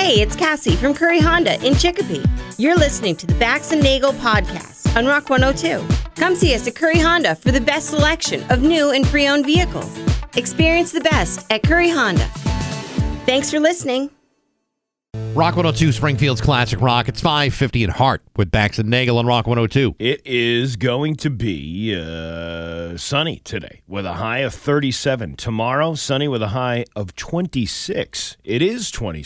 Hey, it's Cassie from Curry Honda in Chicopee. You're listening to the Bax and Nagle podcast on Rock 102. Come see us at Curry Honda for the best selection of new and pre-owned vehicles. Experience the best at Curry Honda. Thanks for listening. Rock 102, Springfield's Classic Rock. It's 5:50 at Hart with Bax and Nagle on Rock 102. It is going to be sunny today with a high of 37. Tomorrow, sunny with a high of 26. It is 20.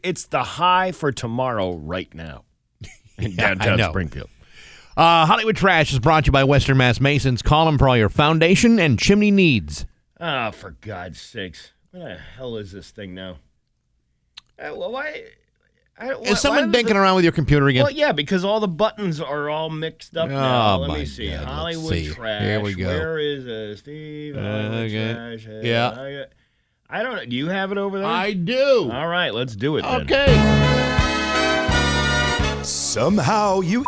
It's the high for tomorrow right now in downtown Springfield. Hollywood Trash is brought to you by Western Mass Masons. Call them for all your foundation and chimney needs. Oh, for God's sakes. What the hell is this thing now? Why... Is someone dinking around with your computer again? Well, yeah, because all the buttons are all mixed up now. Let me see. God, Hollywood Trash. Here we go. Where is Steve? Hollywood Trash. Yeah. I don't know. Do you have it over there? I do. All right, let's do it then. Okay. Somehow you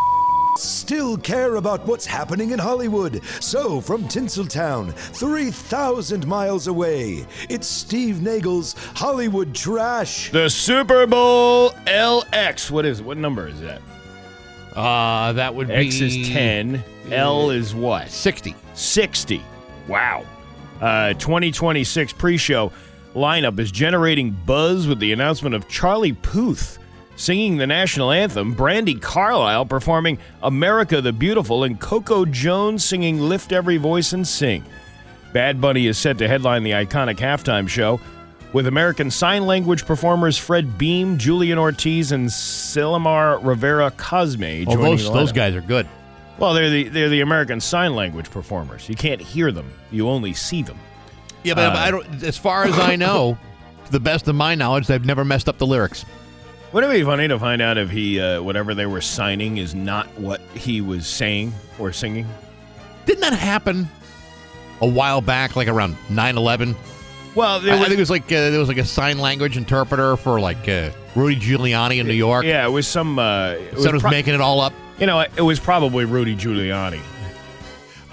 still care about what's happening in Hollywood. So, from Tinseltown, 3,000 miles away, it's Steve Nagle's Hollywood Trash. The Super Bowl LX. What is it? What number is that? That would be... X is 10. L is what? 60. 60. Wow. 2026 pre-show lineup is generating buzz with the announcement of Charlie Puth singing the national anthem, Brandi Carlile performing America the Beautiful, and Coco Jones singing Lift Every Voice and Sing. Bad Bunny is set to headline the iconic halftime show, with American Sign Language performers Fred Beam, Julian Ortiz, and Silmar Rivera Cosme joining the lineup. Those guys are good. Well, they're the American Sign Language performers. You can't hear them. You only see them. Yeah, but I don't, as far as I know, to the best of my knowledge, they've never messed up the lyrics. Wouldn't it be funny to find out if he, whatever they were signing is not what he was saying or singing? Didn't that happen a while back, like around 9/11? Well, I think it was like there was like a sign language interpreter for like Rudy Giuliani in New York. Yeah, it was some. It was making it all up. You know, it was probably Rudy Giuliani.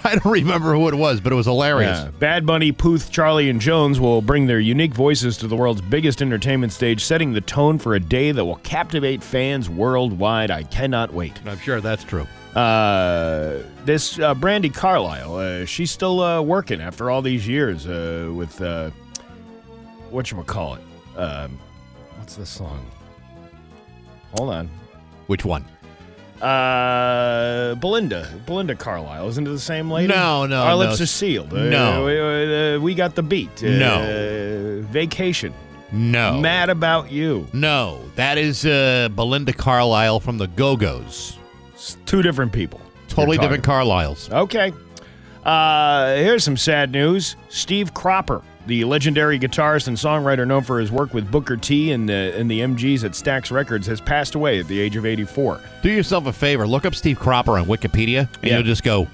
I don't remember who it was, but it was hilarious. Yeah. Bad Bunny, Puth, Charlie, and Jones will bring their unique voices to the world's biggest entertainment stage, setting the tone for a day that will captivate fans worldwide. I cannot wait. I'm sure that's true. This Brandi Carlile, she's still working after all these years with whatchamacallit. What's the song? Hold on. Which one? Belinda Carlisle. Isn't it the same lady? No. Our lips are sealed. No. We got the beat. No. Vacation. No. Mad About You. No. That is Belinda Carlisle from the Go-Go's. It's two different people. Totally different Carlisles. Okay. Here's some sad news. Steve Cropper, the legendary guitarist and songwriter known for his work with Booker T and the MGs at Stax Records, has passed away at the age of 84. Do yourself a favor. Look up Steve Cropper on Wikipedia, and you'll just go,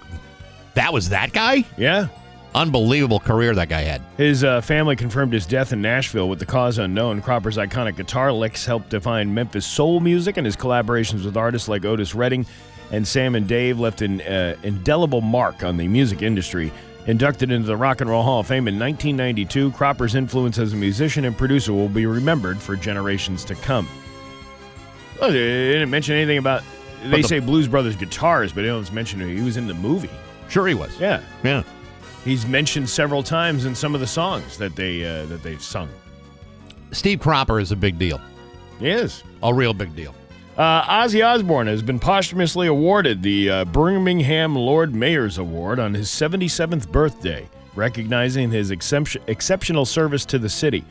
that was that guy? Yeah. Unbelievable career that guy had. His family confirmed his death in Nashville with the cause unknown. Cropper's iconic guitar licks helped define Memphis soul music, and his collaborations with artists like Otis Redding and Sam and Dave left an indelible mark on the music industry. Inducted into the Rock and Roll Hall of Fame in 1992, Cropper's influence as a musician and producer will be remembered for generations to come. Well, they didn't mention anything about... They say Blues Brothers guitars, but they don't mention he was in the movie. Sure he was. Yeah. Yeah. He's mentioned several times in some of the songs that they've sung. Steve Cropper is a big deal. He is. A real big deal. Ozzy Osbourne has been posthumously awarded the Birmingham Lord Mayor's Award on his 77th birthday, recognizing his exceptional service to the city.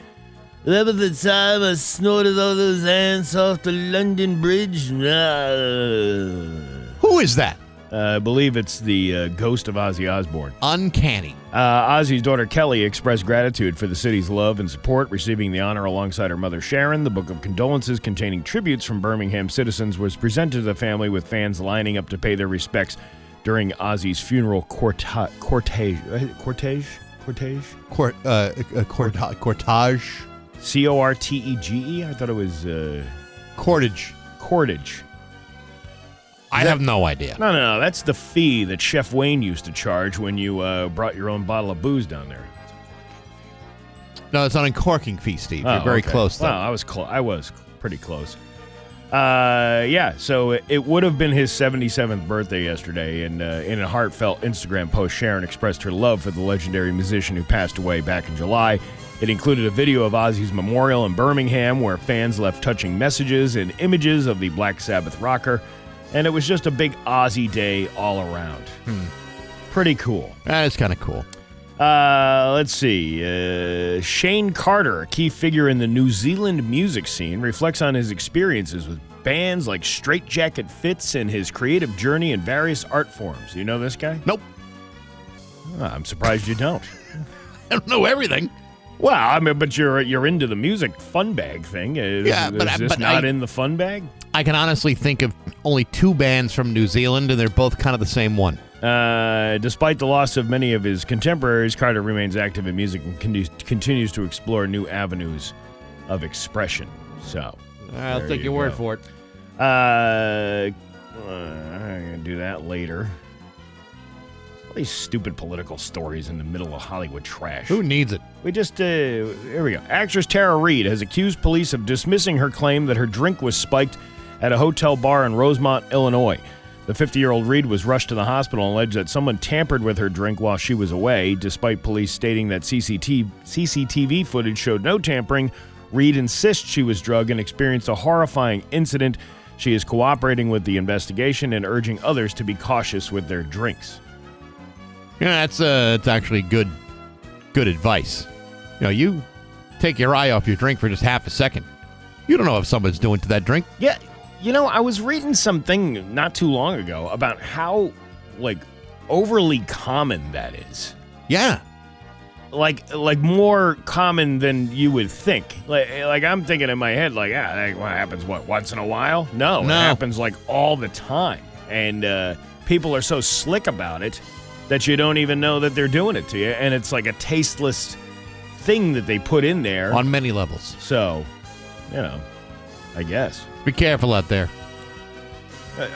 There was the time I snorted all those ants off the London Bridge. Who is that? I believe it's the ghost of Ozzy Osbourne. Uncanny. Ozzy's daughter Kelly expressed gratitude for the city's love and support, receiving the honor alongside her mother Sharon. The book of condolences containing tributes from Birmingham citizens was presented to the family, with fans lining up to pay their respects during Ozzy's funeral cortege. Cortege? C-O-R-T-E-G-E? I thought it was... Cordage. Cordage. I have no idea. No. That's the fee that Chef Wayne used to charge when you brought your own bottle of booze down there. No, it's an uncorking fee, Steve. You're very close, though. Well, I was pretty close. So it would have been his 77th birthday yesterday, and in a heartfelt Instagram post, Sharon expressed her love for the legendary musician who passed away back in July. It included a video of Ozzy's memorial in Birmingham, where fans left touching messages and images of the Black Sabbath rocker, and it was just a big Ozzy day all around. Pretty cool. That is kind of cool. Let's see. Shane Carter, a key figure in the New Zealand music scene, reflects on his experiences with bands like Straight Jacket Fits and his creative journey in various art forms. You know this guy? Nope. I'm surprised you don't. I don't know everything. Well, I mean, but you're into the music fun bag thing. Is this not in the fun bag? I can honestly think of only 2 bands from New Zealand, and they're both kind of the same one. Despite the loss of many of his contemporaries, Carter remains active in music and continues to explore new avenues of expression. So, I'll take your word for it. I'm going to do that later. All these stupid political stories in the middle of Hollywood trash. Who needs it? We just, here we go. Actress Tara Reid has accused police of dismissing her claim that her drink was spiked at a hotel bar in Rosemont, Illinois. The 50-year-old Reid was rushed to the hospital and alleged that someone tampered with her drink while she was away. Despite police stating that CCTV footage showed no tampering, Reid insists she was drugged and experienced a horrifying incident. She is cooperating with the investigation and urging others to be cautious with their drinks. Yeah, it's actually good advice. You know, you take your eye off your drink for just half a second. You don't know if someone's doing to that drink. Yeah. You know, I was reading something not too long ago about how, overly common that is. Yeah. Like more common than you would think. Like I'm thinking in my head, what happens, once in a while? No. It happens, all the time. And people are so slick about it that you don't even know that they're doing it to you. And it's like a tasteless thing that they put in there. On many levels. So, I guess. Be careful out there.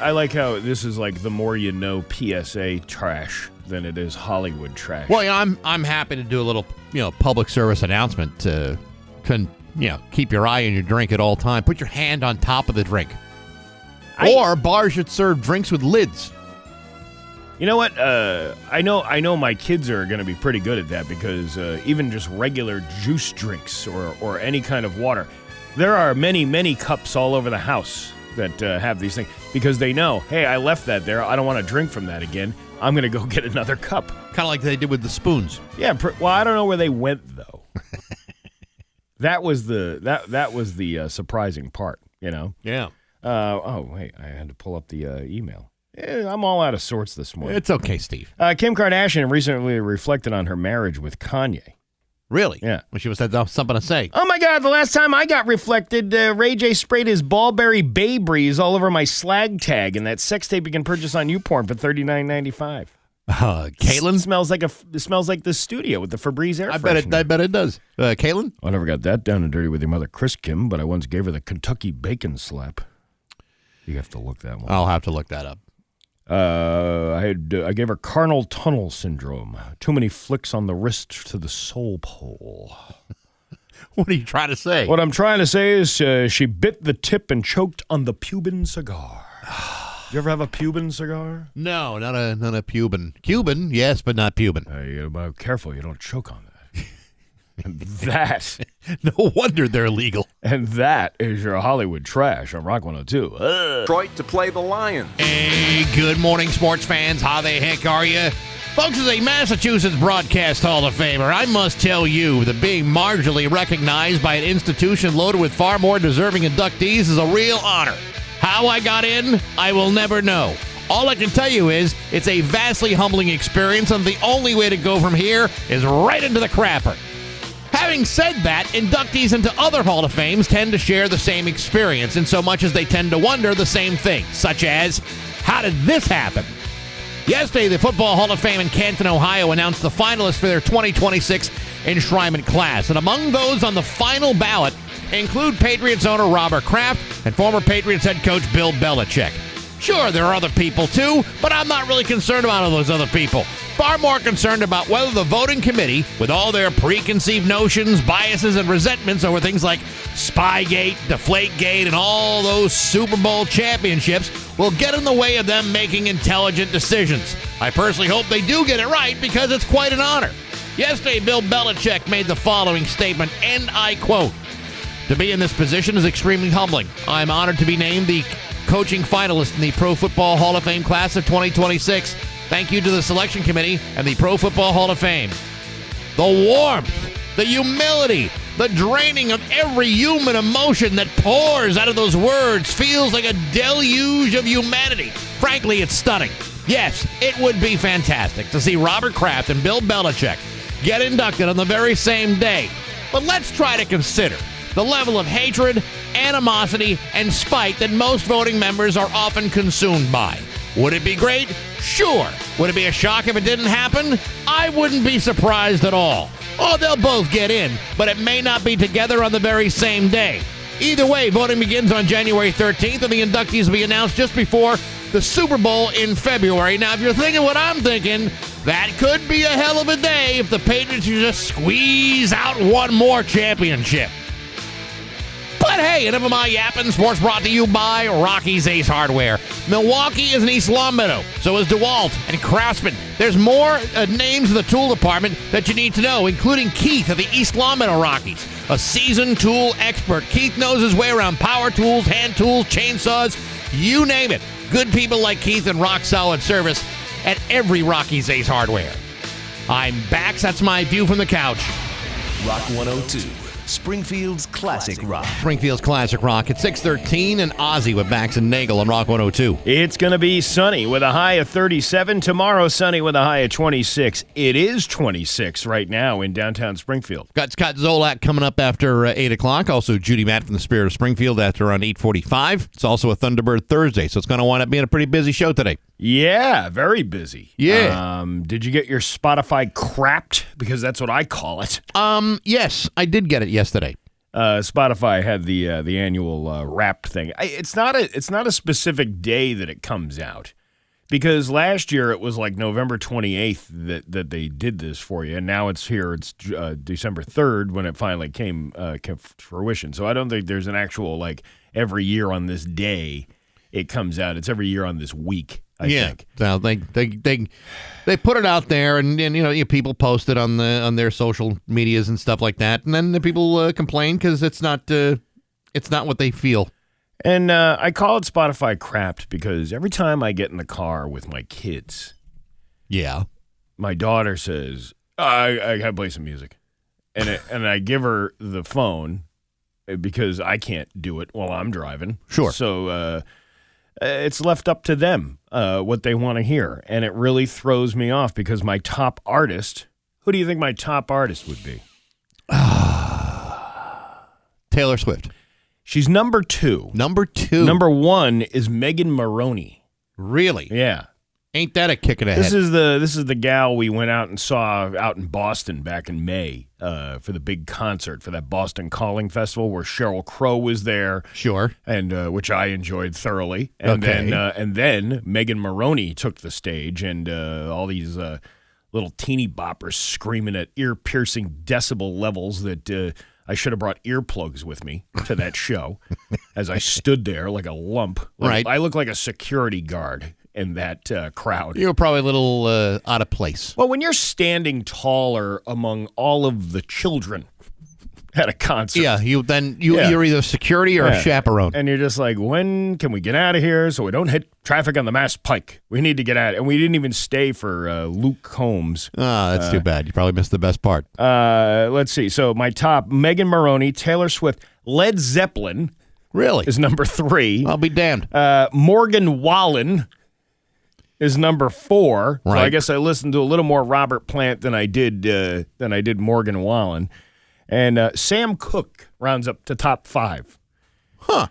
I like how this is like the more you know PSA trash than it is Hollywood trash. Well, I'm happy to do a little, public service announcement to keep your eye on your drink at all time. Put your hand on top of the drink. Or bars should serve drinks with lids. You know what? I know my kids are going to be pretty good at that because even just regular juice drinks or any kind of water, there are many, many cups all over the house that have these things because they know, hey, I left that there. I don't want to drink from that again. I'm going to go get another cup. Kind of like they did with the spoons. Yeah. Well, I don't know where they went though. That was the surprising part. Yeah. Wait, I had to pull up the email. I'm all out of sorts this morning. It's okay, Steve. Kim Kardashian recently reflected on her marriage with Kanye. Really? Yeah. When she was had something to say. Oh, my God. The last time I got reflected, Ray J sprayed his Ballberry Bay Breeze all over my slag tag and that sex tape you can purchase on YouPorn for $39.95. Caitlin? It smells like the studio with the Febreze air freshener. I bet it does. Caitlin? I never got that down and dirty with your mother, Chris Kim, but I once gave her the Kentucky bacon slap. You have to look that one. I'll have to look that up. I gave her carnal tunnel syndrome. Too many flicks on the wrist to the soul pole. What are you trying to say? What I'm trying to say is she bit the tip and choked on the Cuban cigar. Did you ever have a Cuban cigar? No, not a Cuban. Cuban, yes, but not Cuban. You be careful, you don't choke on that. And that. No wonder they're illegal. And that is your Hollywood trash on Rock 102. Detroit to play the Lions. Hey, good morning, sports fans. How the heck are you? Folks, as a Massachusetts Broadcast Hall of Famer, I must tell you that being marginally recognized by an institution loaded with far more deserving inductees is a real honor. How I got in, I will never know. All I can tell you is it's a vastly humbling experience, and the only way to go from here is right into the crapper. Having said that, inductees into other Hall of Fames tend to share the same experience in so much as they tend to wonder the same things, such as, how did this happen? Yesterday, the Football Hall of Fame in Canton, Ohio announced the finalists for their 2026 enshrinement class, and among those on the final ballot include Patriots owner Robert Kraft and former Patriots head coach Bill Belichick. Sure, there are other people too, but I'm not really concerned about all those other people. far more concerned about whether the voting committee, with all their preconceived notions, biases, and resentments over things like Spygate, Deflategate, and all those Super Bowl championships, will get in the way of them making intelligent decisions. I personally hope they do get it right because it's quite an honor. Yesterday, Bill Belichick made the following statement, and I quote, "To be in this position is extremely humbling. I'm honored to be named the coaching finalist in the Pro Football Hall of Fame class of 2026. Thank you to the selection committee and the Pro Football Hall of Fame." The warmth, the humility, the draining of every human emotion that pours out of those words feels like a deluge of humanity. Frankly, it's stunning. Yes, it would be fantastic to see Robert Kraft and Bill Belichick get inducted on the very same day. But let's try to consider the level of hatred, animosity, and spite that most voting members are often consumed by. Would it be great? Sure. Would it be a shock if it didn't happen? I wouldn't be surprised at all. Oh, they'll both get in, but it may not be together on the very same day. Either way, voting begins on January 13th, and the inductees will be announced just before the Super Bowl in February. Now, if you're thinking what I'm thinking, that could be a hell of a day if the Patriots just squeeze out one more championship. But hey, enough of my yapping. Sports brought to you by Rocky's Ace Hardware. Milwaukee is in East Longmeadow. So is DeWalt and Craftsman. There's more names in the tool department that you need to know, including Keith of the East Longmeadow Rockies, a seasoned tool expert. Keith knows his way around power tools, hand tools, chainsaws, you name it. Good people like Keith and rock-solid service at every Rocky's Ace Hardware. I'm Bax. That's my view from the couch. Rock 102. Springfield's Classic Rock. Springfield's Classic Rock at 6:13 and Ozzy with Bax and Nagle on Rock 102. It's going to be sunny with a high of 37. Tomorrow, sunny with a high of 26. It is 26 right now in downtown Springfield. Got Scott Zolak coming up after 8 o'clock. Also, Judy Matt from the Spirit of Springfield after around 8:45. It's also a Thunderbird Thursday, so it's going to wind up being a pretty busy show today. Yeah, very busy. Yeah. Did you get your Spotify crapped? Because that's what I call it. Yes, I did get it yesterday. Spotify had the annual Wrapped thing. It's not a specific day that it comes out, because last year it was like November 28th that they did this for you, and now it's here. It's December 3rd when it finally came to fruition. So I don't think there's an actual like every year on this day it comes out. It's every year on this week. I think. So they put it out there, and people post it on their social medias and stuff like that, and then the people complain because it's not what they feel. And I call it Spotify crapped because every time I get in the car with my kids, my daughter says, I gotta play some music, and I give her the phone because I can't do it while I'm driving. Sure. So it's left up to them what they want to hear, and it really throws me off because my top artist. Who do you think my top artist would be? Taylor Swift. She's number 2. Number 2. Number 1 is Megan Maroney. Really? Yeah. Ain't that a kick in the head? This is the gal we went out and saw out in Boston back in May for the big concert for that Boston Calling Festival where Sheryl Crow was there. Sure. And which I enjoyed thoroughly. And then Megan Maroney took the stage, and all these little teeny boppers screaming at ear-piercing decibel levels that I should have brought earplugs with me to that show as I stood there like a lump. Right. I look like a security guard in that crowd. You were probably a little out of place. Well, when you're standing taller among all of the children at a concert. Yeah, you're either security or a chaperone. And you're just like, when can we get out of here so we don't hit traffic on the Mass Pike? We need to get out. And we didn't even stay for Luke Combs. That's too bad. You probably missed the best part. Let's see. So my top, Megan Maroney, Taylor Swift, Led Zeppelin. Really? Is number 3. I'll be damned. Morgan Wallen is number 4. Right. So I guess I listened to a little more Robert Plant than I did Morgan Wallen. And Sam Cooke rounds up to top 5. Huh.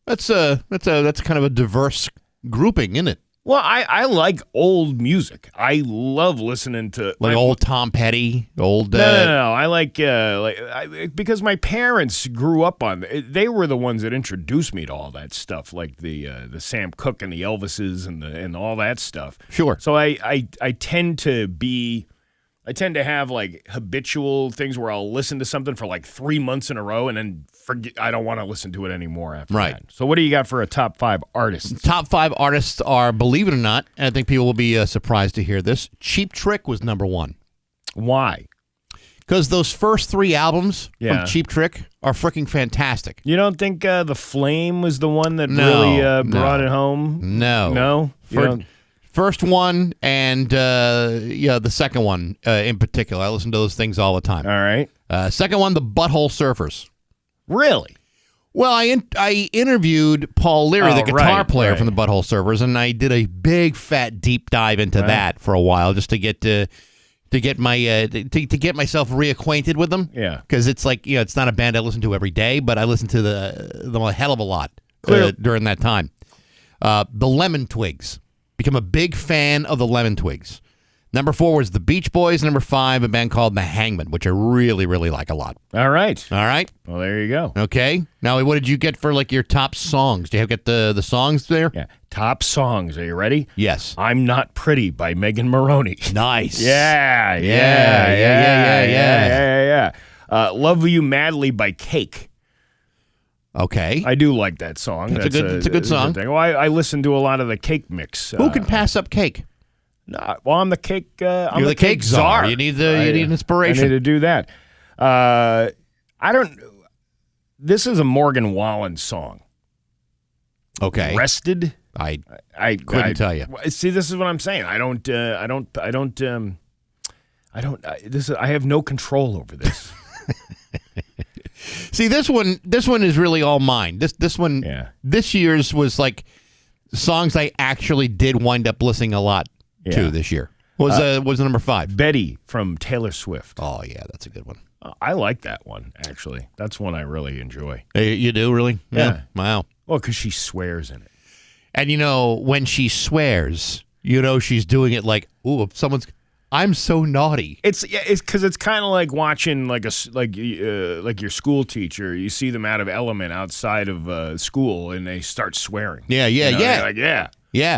That's kind of a diverse grouping, isn't it? Well, I like old music. I love listening to Old Tom Petty, old. No. I like because my parents grew up on. They were the ones that introduced me to all that stuff, like the Sam Cooke and the Elvises and all that stuff. Sure. So I tend to have like habitual things where I'll listen to something for like 3 months in a row and then forget. I don't want to listen to it anymore after that. So what do you got for a top 5 artists? Top 5 artists are, believe it or not, and I think people will be surprised to hear this, Cheap Trick was number 1. Why? Because those first 3 albums Yeah. from Cheap Trick are freaking fantastic. You don't think The Flame was the one that really brought it home? No. No? You don't- First one and the second one in particular. I listen to those things all the time. All right. Second one, the Butthole Surfers. Really? Well, I interviewed Paul Leary, the guitar player from the Butthole Surfers, and I did a big fat deep dive into that for a while just to get myself reacquainted with them. Yeah. Because it's like, it's not a band I listen to every day, but I listen to them a hell of a lot during that time. The Lemon Twigs. Become a big fan of the Lemon Twigs. Number 4 was the Beach Boys. Number 5, a band called The Hangman, which I really, really like a lot. All right. All right? Well, there you go. Okay. Now, what did you get for your top songs? Do you get the songs there? Yeah. Top songs. Are you ready? Yes. I'm Not Pretty by Megan Maroney. Nice. Yeah. Love You Madly by Cake. Okay. I do like that song. It's a good song. Thing. Well, I listen to a lot of the Cake mix. Who can pass up Cake? I'm the cake. I'm You're the cake czar. You need inspiration. I need to do that. I don't. This is a Morgan Wallen song. Okay. Rested. I couldn't tell you. See, this is what I'm saying. I have no control over this. See, this one is really all mine. This one, this year's was like songs I actually did wind up listening a lot to this year. Was number 5. Betty from Taylor Swift. Oh, yeah, that's a good one. I like that one, actually. That's one I really enjoy. You do, really? Yeah. Wow. Well, because she swears in it. And, when she swears, she's doing it like, ooh, if someone's... I'm so naughty. It's because it's kind of like watching like your school teacher. You see them out of element outside of school, and they start swearing. Yeah. You're like, yeah.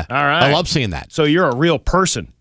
All right. I love seeing that. So you're a real person.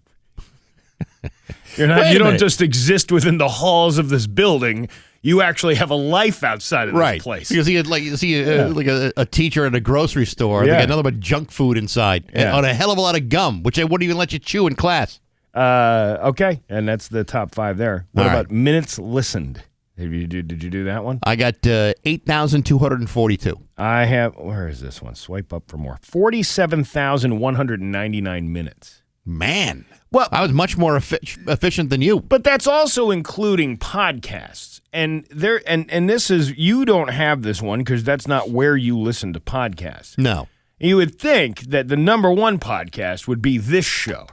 You're not. You don't just exist within the halls of this building. You actually have a life outside of this place. Because you see a teacher at a grocery store. They got nothing but junk food inside and on a hell of a lot of gum, which they wouldn't even let you chew in class. Okay, and that's the top 5 there. What All about right. minutes listened? Did you do that one? I got 8,242. I have. Where is this one? Swipe up for more. 47,199 minutes. Man, well, I was much more efficient than you. But that's also including podcasts, and this is, you don't have this one because that's not where you listen to podcasts. No, you would think that the number 1 podcast would be this show.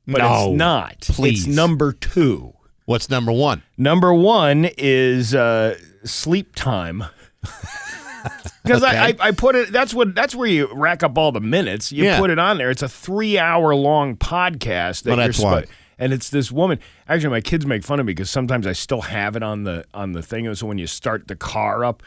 But it's not. Please. It's number 2. What's number 1? Number 1 is Sleep Time. Because I put it. That's where you rack up all the minutes. You put it on there. It's a 3-hour long podcast. That's why. And it's this woman. Actually, my kids make fun of me because sometimes I still have it on the thing. So when you start the car up.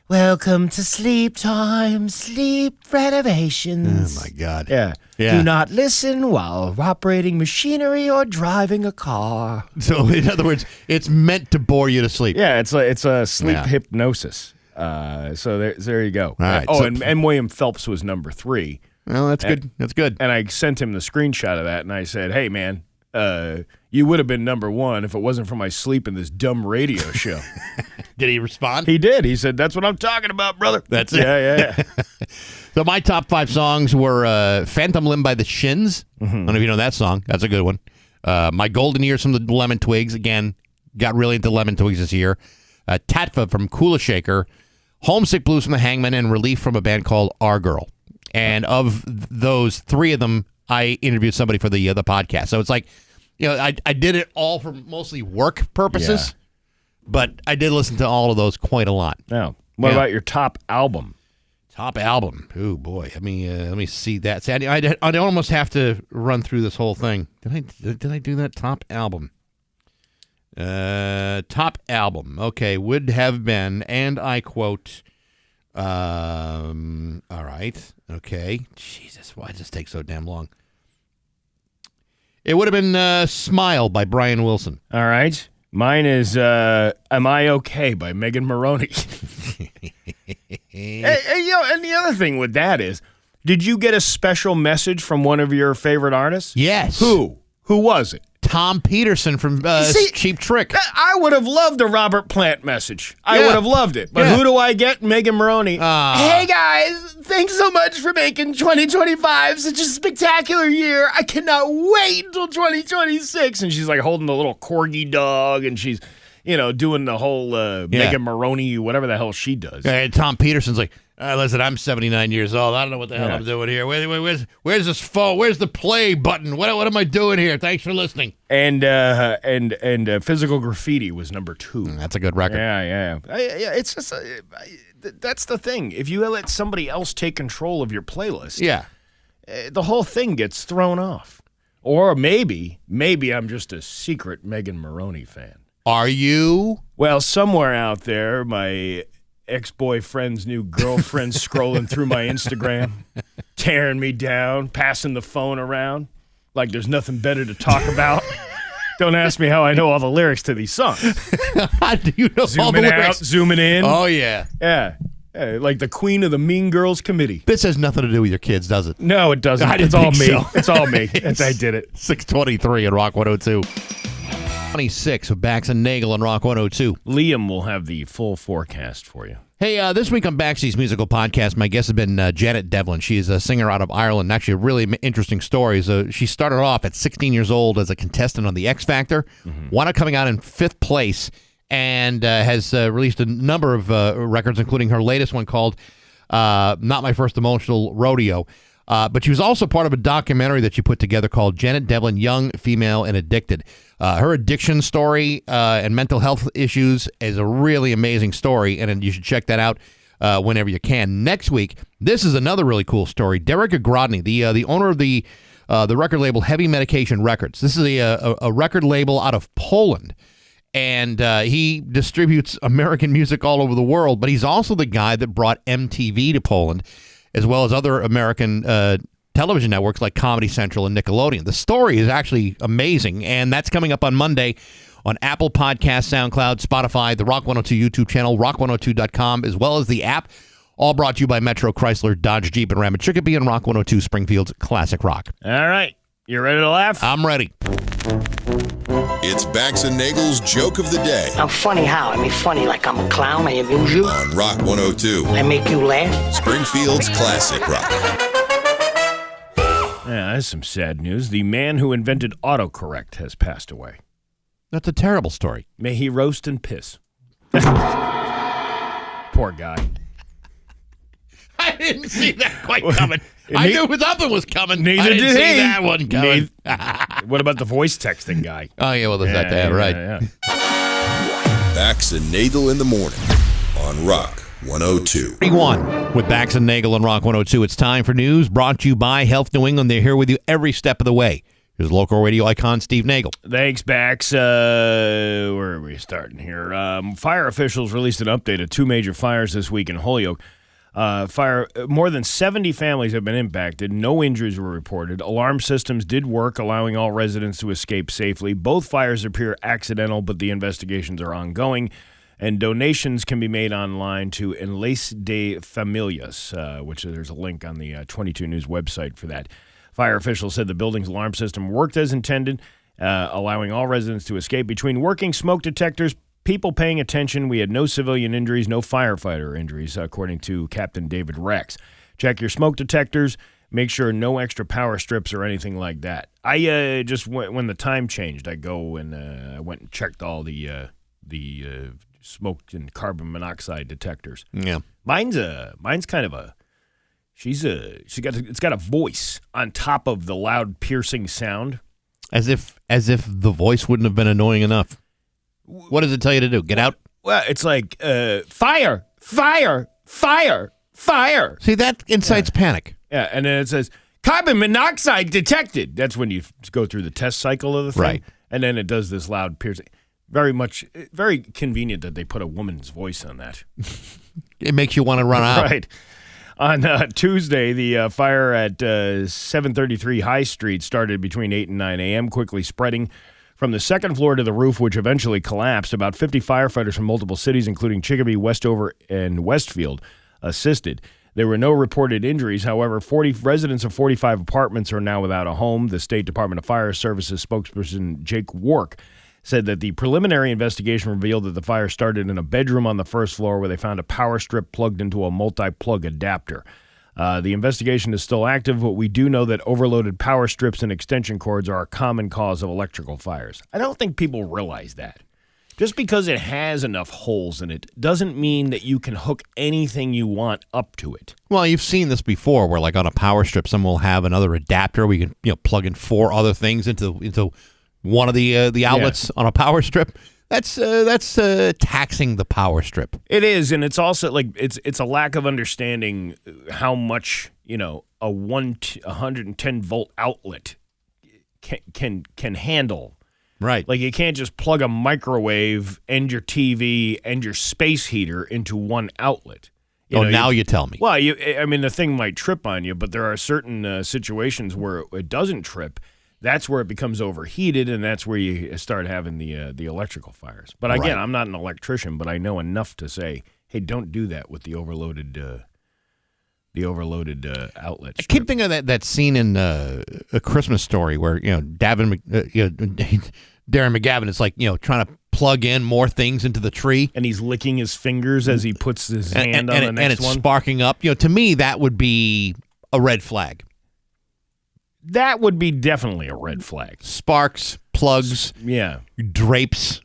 Welcome to Sleep Time, Sleep Renovations. Oh, my God. Yeah. Do not listen while operating machinery or driving a car. So, in other words, it's meant to bore you to sleep. Yeah, it's a sleep hypnosis. So there you go. All right. And William Phelps was number 3. Well, that's good. That's good. And I sent him the screenshot of that, and I said, hey, man, you would have been number 1 if it wasn't for my sleep in this dumb radio show. Did he respond? He did. He said, that's what I'm talking about, brother. That's it. Yeah. So my top 5 songs were Phantom Limb by the Shins. I don't know if you know that song. That's a good one. My Golden Years from the Lemon Twigs. Again, got really into Lemon Twigs this year. Tatfa from Kula Shaker. Homesick Blues from the Hangman. And Relief from a band called Our Girl. And of those 3 of them, I interviewed somebody for the podcast. So it's like, I did it all for mostly work purposes. Yeah. But I did listen to all of those quite a lot. Now, what about your top album? Top album. Oh boy. Let me see that. See, I almost have to run through this whole thing. Did I do that? Top album. Top album. Okay, would have been, and I quote. All right. Okay. Jesus, why does this take so damn long? It would have been "Smile" by Brian Wilson. All right. Mine is "Am I Okay" by Megan Maroney. And the other thing with that is, did you get a special message from one of your favorite artists? Yes. Who? Who was it? Tom Peterson from Cheap Trick. I would have loved a Robert Plant message. I would have loved it. But who do I get? Megan Maroney. Hey, guys. Thanks so much for making 2025 such a spectacular year. I cannot wait until 2026. And she's like holding the little corgi dog, and she's, doing the whole Megan Maroney, whatever the hell she does. And Tom Peterson's like, listen, I'm 79 years old. I don't know what the hell I'm doing here. Where's this phone? Where's the play button? What am I doing here? Thanks for listening. And Physical Graffiti was number 2. That's a good record. Yeah. It's just that's the thing. If you let somebody else take control of your playlist, the whole thing gets thrown off. Or maybe I'm just a secret Megan Maroney fan. Are you? Well, somewhere out there, my ex-boyfriend's new girlfriend scrolling through my Instagram, tearing me down, passing the phone around like there's nothing better to talk about. Don't ask me how I know all the lyrics to these songs. How do you know all the Zooming lyrics? out, zooming in. Oh, yeah. Yeah. Like the queen of the Mean Girls Committee. This has nothing to do with your kids, does it? No, it doesn't. It's all me. So. It's all me. I did it. 623 at Rock 102. 26 of Bax and Nagle on Rock 102. Liam will have the full forecast for you. Hey, this week on Baxy's Musical Podcast, my guest has been Janet Devlin. She is a singer out of Ireland. Actually, a really interesting story. So she started off at 16 years old as a contestant on The X Factor, wound up coming out in 5th place, and has released a number of records, including her latest one called Not My First Emotional Rodeo. But she was also part of a documentary that she put together called Janet Devlin, Young, Female, and Addicted. Her addiction story and mental health issues is a really amazing story, and you should check that out whenever you can. Next week, this is another really cool story. Derek Ogrodny, the owner of the record label Heavy Medication Records. This is a record label out of Poland, and he distributes American music all over the world, but he's also the guy that brought MTV to Poland, as well as other American television networks like Comedy Central and Nickelodeon. The story is actually amazing, and that's coming up on Monday on Apple Podcasts, SoundCloud, Spotify, the Rock 102 YouTube channel, rock102.com, as well as the app, all brought to you by Metro Chrysler, Dodge, Jeep, and Ram at Chicopee and Rock 102 Springfield's Classic Rock. All right. You ready to laugh? I'm ready. It's Bax and Nagle's Joke of the Day I'm funny how? I mean funny like I'm a clown, I amuse you, on Rock 102, I make you laugh. Springfield's Classic Rock. Yeah, that's some sad news. The man who invented autocorrect has passed away. That's a terrible story. May he roast and piss. Poor guy. I didn't see that quite coming. I knew nothing was coming. Neither I didn't did see he. that one coming. What about the voice texting guy? Oh, yeah, well, there's that, right. Yeah. Bax and Nagle in the morning on Rock 102. 31 with Bax and Nagle on Rock 102. It's time for news brought to you by Health New England. They're here with you every step of the way. Here's local radio icon Steve Nagle. Thanks, Bax. Where are we starting here? Fire officials released an update of 2 major fires this week in Holyoke. More than 70 families have been impacted. No injuries were reported. Alarm systems did work, allowing all residents to escape safely. Both fires appear accidental, but the investigations are ongoing. And donations can be made online to Enlace de Familias, which there's a link on the 22 News website for that. Fire officials said the building's alarm system worked as intended, allowing all residents to escape. Between working smoke detectors, people paying attention, we had no civilian injuries, no firefighter injuries, according to Captain David Rex. Check your smoke detectors. Make sure no extra power strips or anything like that. I just went, when the time changed, I go and I went and checked all the smoke and carbon monoxide detectors. Yeah, mine's kind of a. It's got a voice on top of the loud piercing sound. as if the voice wouldn't have been annoying enough. What does it tell you to do? Get out? Well, it's like fire, fire, fire. fire. See, that incites panic. Yeah, and then it says, carbon monoxide detected. That's when you go through the test cycle of the thing. Right. And then it does this loud piercing. Very convenient that they put a woman's voice on that. It makes you want to run out. Right. On Tuesday, the fire at 733 High Street started between 8 and 9 a.m., quickly spreading from the second floor to the roof, which eventually collapsed. About 50 firefighters from multiple cities, including Chicopee, Westover, and Westfield, assisted. There were no reported injuries. However, 40 residents of 45 apartments are now without a home. The State Department of Fire Services spokesperson Jake Wark said that the preliminary investigation revealed that the fire started in a bedroom on the first floor where they found a power strip plugged into a multi-plug adapter. The investigation is still active, but we do know that overloaded power strips and extension cords are a common cause of electrical fires. I don't think people realize that. Just because it has enough holes in it doesn't mean that you can hook anything you want up to it. Well, you've seen this before where, like, on a power strip, someone will have another adapter where you can plug in 4 other things into one of the outlets on a power strip. That's taxing the power strip. It is, and it's also like it's a lack of understanding how much a 110 volt outlet can handle. Right. Like you can't just plug a microwave and your TV and your space heater into one outlet. You tell me. Well, the thing might trip on you, but there are certain situations where it doesn't trip. That's where it becomes overheated, and that's where you start having the electrical fires. But again, I'm not an electrician, but I know enough to say, hey, don't do that with the overloaded outlet. I keep thinking of that scene in A Christmas Story where Darren McGavin is like trying to plug in more things into the tree, and he's licking his fingers as he puts his hand on the next one, and it's sparking up. To me, that would be a red flag. That would be definitely a red flag. Sparks, plugs, drapes,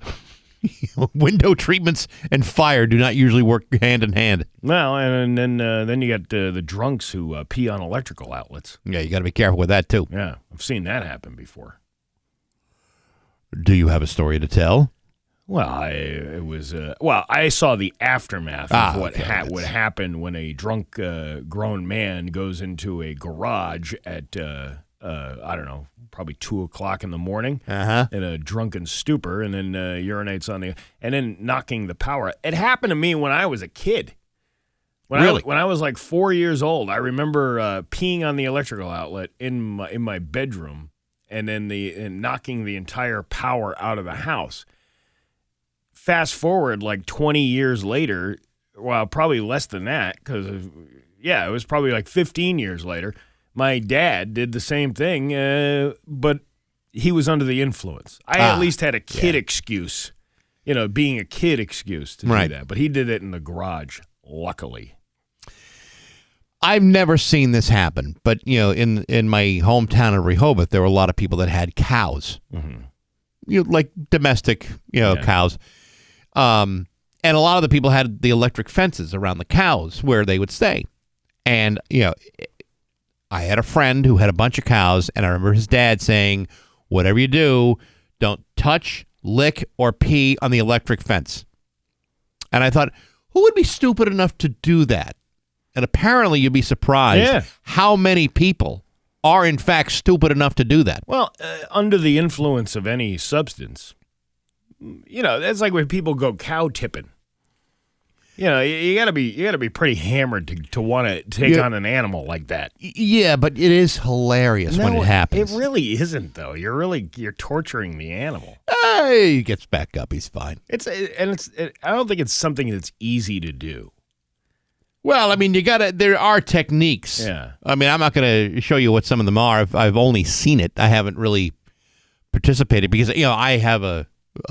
window treatments, and fire do not usually work hand in hand. Well, and then you got the drunks who pee on electrical outlets. Yeah, you got to be careful with that too. Yeah, I've seen that happen before. Do you have a story to tell? Well, I saw the aftermath of what would happen when a drunk grown man goes into a garage at I don't know, probably 2:00 in the morning in a drunken stupor, and then urinates and then knocking the power. It happened to me when I was a kid. When I was like 4 years old, I remember peeing on the electrical outlet in my bedroom, and then knocking the entire power out of the house. Fast forward like 20 years later, well, probably less than that, because it was probably like 15 years later. My dad did the same thing, but he was under the influence. I at least had a kid excuse, being a kid excuse to do that. But he did it in the garage, luckily. I've never seen this happen, but in my hometown of Rehoboth, there were a lot of people that had cows, like domestic, cows, and a lot of the people had the electric fences around the cows where they would stay, and I had a friend who had a bunch of cows, and I remember his dad saying, "Whatever you do, don't touch, lick, or pee on the electric fence." And I thought, who would be stupid enough to do that? And apparently you'd be surprised how many people are, in fact, stupid enough to do that. Well, under the influence of any substance, that's like when people go cow tipping. You gotta be pretty hammered to want to take on an animal like that. Yeah, but it is hilarious when it happens. It really isn't, though. You're torturing the animal. He gets back up. He's fine. I don't think it's something that's easy to do. Well, I mean, there are techniques. Yeah. I mean, I'm not going to show you what some of them are. I've only seen it. I haven't really participated because, I have a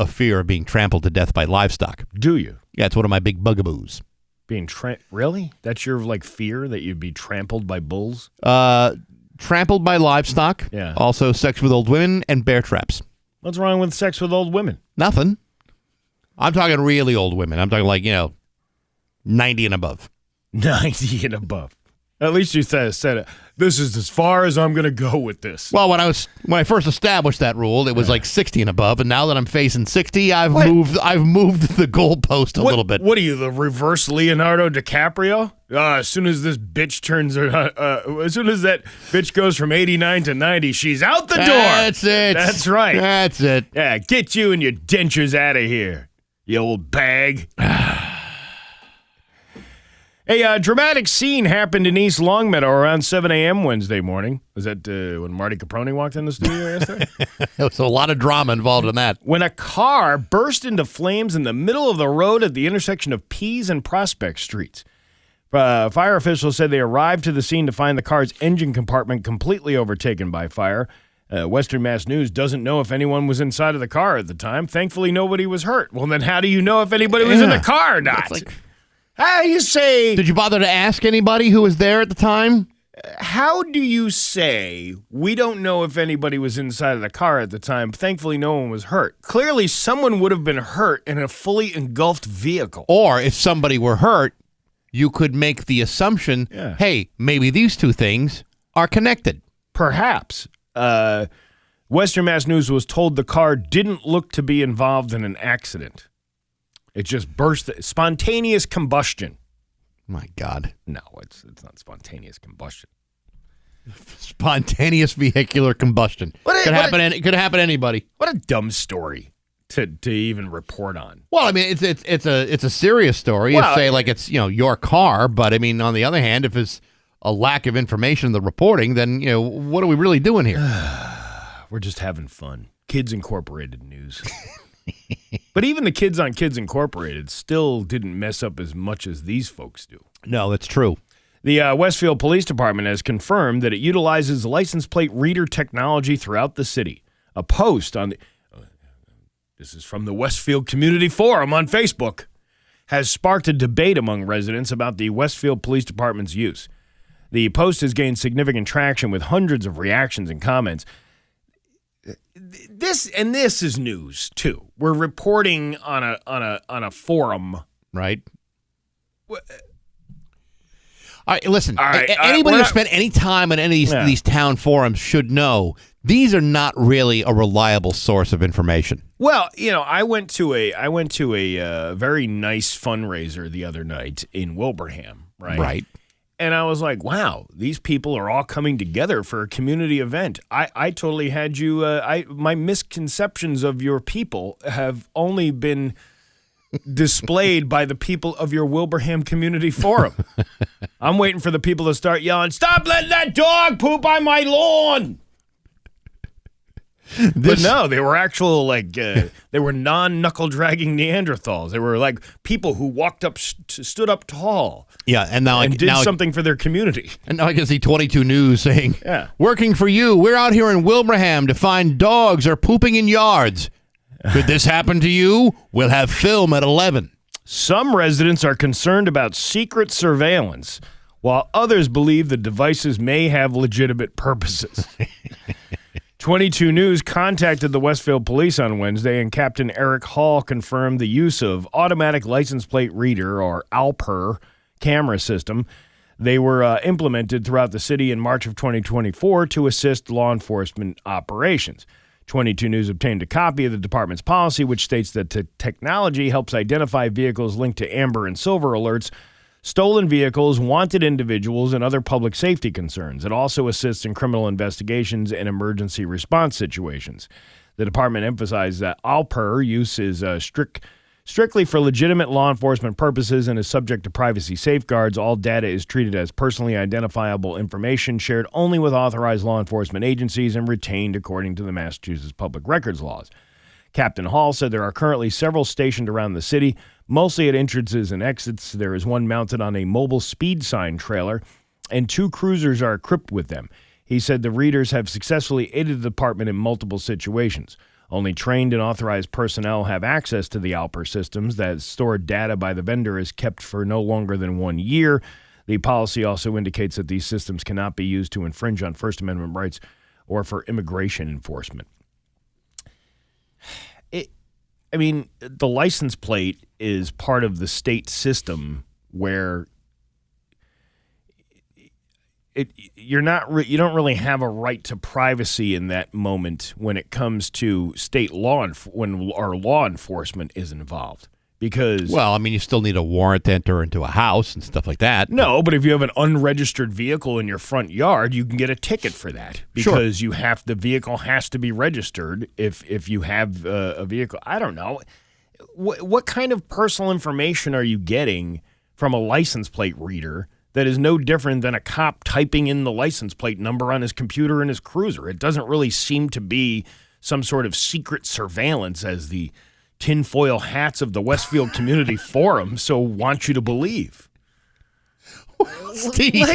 fear of being trampled to death by livestock. Do you? Yeah, it's one of my big bugaboos. Being really? That's your fear that you'd be trampled by bulls? Trampled by livestock. Yeah. Also sex with old women and bear traps. What's wrong with sex with old women? Nothing. I'm talking really old women. I'm talking 90 and above. 90 and above. At least you said it. This is as far as I'm going to go with this. Well, when I first established that rule, it was 60 and above, and now that I'm facing 60, I've moved the goalpost a little bit. What are you, the reverse Leonardo DiCaprio? As soon as this bitch as soon as that bitch goes from 89 to 90, she's out the door. That's it. That's right. That's it. Yeah, get you and your dentures out of here, you old bag. A dramatic scene happened in East Longmeadow around 7 a.m. Wednesday morning. Was that when Marty Caproni walked in the studio yesterday? There was a lot of drama involved in that. When a car burst into flames in the middle of the road at the intersection of Pease and Prospect Streets. Fire officials said they arrived to the scene to find the car's engine compartment completely overtaken by fire. Western Mass News doesn't know if anyone was inside of the car at the time. Thankfully, nobody was hurt. Well, then how do you know if anybody was in the car or not? How do you say... Did you bother to ask anybody who was there at the time? How do you say we don't know if anybody was inside of the car at the time? Thankfully, no one was hurt. Clearly, someone would have been hurt in a fully engulfed vehicle. Or if somebody were hurt, you could make the assumption, hey, maybe these two things are connected. Perhaps. Western Mass News was told the car didn't look to be involved in an accident. It just burst. Spontaneous combustion. My God. No, it's not spontaneous combustion. Spontaneous vehicular combustion. It could happen to anybody. What a dumb story to even report on. Well, I mean, it's a serious story. Well, say like it's your car, but I mean, on the other hand, if it's a lack of information in the reporting, then what are we really doing here? We're just having fun. Kids Incorporated news. But even the kids on Kids Incorporated still didn't mess up as much as these folks do. No, that's true. The Westfield Police Department has confirmed that it utilizes license plate reader technology throughout the city. A post on the this is from the Westfield Community Forum on Facebook has sparked a debate among residents about the Westfield Police Department's use. The post has gained significant traction with hundreds of reactions and comments. This is news too. We're reporting on a forum, right? All right, listen. Anybody who spent any time on any of these town forums should know these are not really a reliable source of information. Well, I went to a very nice fundraiser the other night in Wilbraham, right? Right. And I was like, wow, these people are all coming together for a community event. I totally had you, my misconceptions of your people have only been displayed by the people of your Wilbraham Community Forum. I'm waiting for the people to start yelling, stop letting that dog poop on my lawn. But no, they were actual, they were non-knuckle-dragging Neanderthals. They were like people who stood up tall. Yeah, and did something for their community. And now I can see 22 News saying, working for you, we're out here in Wilbraham to find dogs are pooping in yards. Could this happen to you? We'll have film at 11. Some residents are concerned about secret surveillance, while others believe the devices may have legitimate purposes. 22 News contacted the Westfield Police on Wednesday, and Captain Eric Hall confirmed the use of automatic license plate reader, or ALPR, camera system. They were implemented throughout the city in March of 2024 to assist law enforcement operations. 22 News obtained a copy of the department's policy, which states that the technology helps identify vehicles linked to amber and silver alerts, stolen vehicles, wanted individuals, and other public safety concerns. It also assists in criminal investigations and emergency response situations. The department emphasized that ALPR use is strictly for legitimate law enforcement purposes and is subject to privacy safeguards. All data is treated as personally identifiable information shared only with authorized law enforcement agencies and retained according to the Massachusetts public records laws. Captain Hall said there are currently several stationed around the city, mostly at entrances and exits. There is one mounted on a mobile speed sign trailer, and 2 cruisers are equipped with them. He said the readers have successfully aided the department in multiple situations. Only trained and authorized personnel have access to the ALPR systems. That stored data by the vendor is kept for no longer than 1 year. The policy also indicates that these systems cannot be used to infringe on First Amendment rights or for immigration enforcement. The license plate is part of the state system where you don't really have a right to privacy in that moment when it comes to state law when our law enforcement is involved. Because Well, I mean, you still need a warrant to enter into a house and stuff like that. no, but if you have an unregistered vehicle in your front yard, you can get a ticket for that because the vehicle has to be registered if you have a vehicle. I don't know. What kind of personal information are you getting from a license plate reader that is no different than a cop typing in the license plate number on his computer in his cruiser? It doesn't really seem to be some sort of secret surveillance as the tinfoil hats of the Westfield Community Forum so want you to believe. Steve.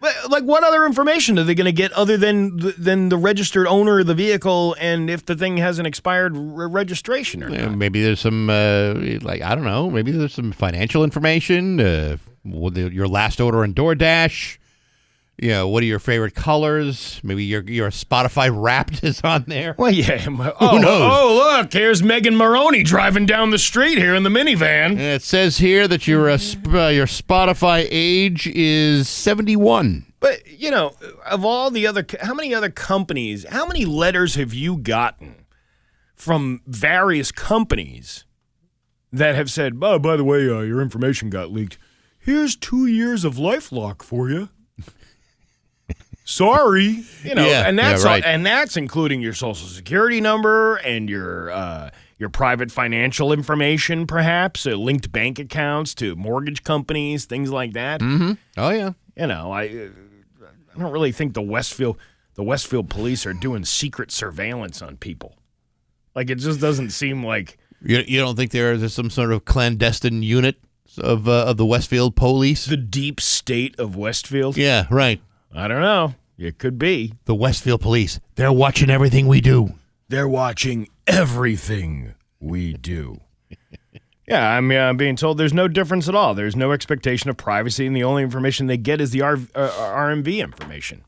Like what other information are they going to get other than the registered owner of the vehicle and if the thing has an expired registration or not? Maybe there's some, I don't know, maybe there's some financial information, your last order on DoorDash. What are your favorite colors? Maybe your Spotify Wrapped is on there. Well, yeah. Who knows? Oh, look, here's Megan Maroney driving down the street here in the minivan. And it says here that your Spotify age is 71. But, of all the other, how many other companies, how many letters have you gotten from various companies that have said, oh, by the way, your information got leaked. Here's 2 years of LifeLock for you. Sorry, and that's right. And that's including your social security number and your private financial information, perhaps linked bank accounts to mortgage companies, things like that. Mm-hmm. Oh yeah. I don't really think the Westfield police are doing secret surveillance on people. Like it just doesn't seem like you don't think there's some sort of clandestine unit of the Westfield police, the deep state of Westfield. Yeah, right. I don't know. It could be. The Westfield police. They're watching everything we do. They're watching everything we do. Yeah, I'm being told there's no difference at all. There's no expectation of privacy, and the only information they get is the RMV information.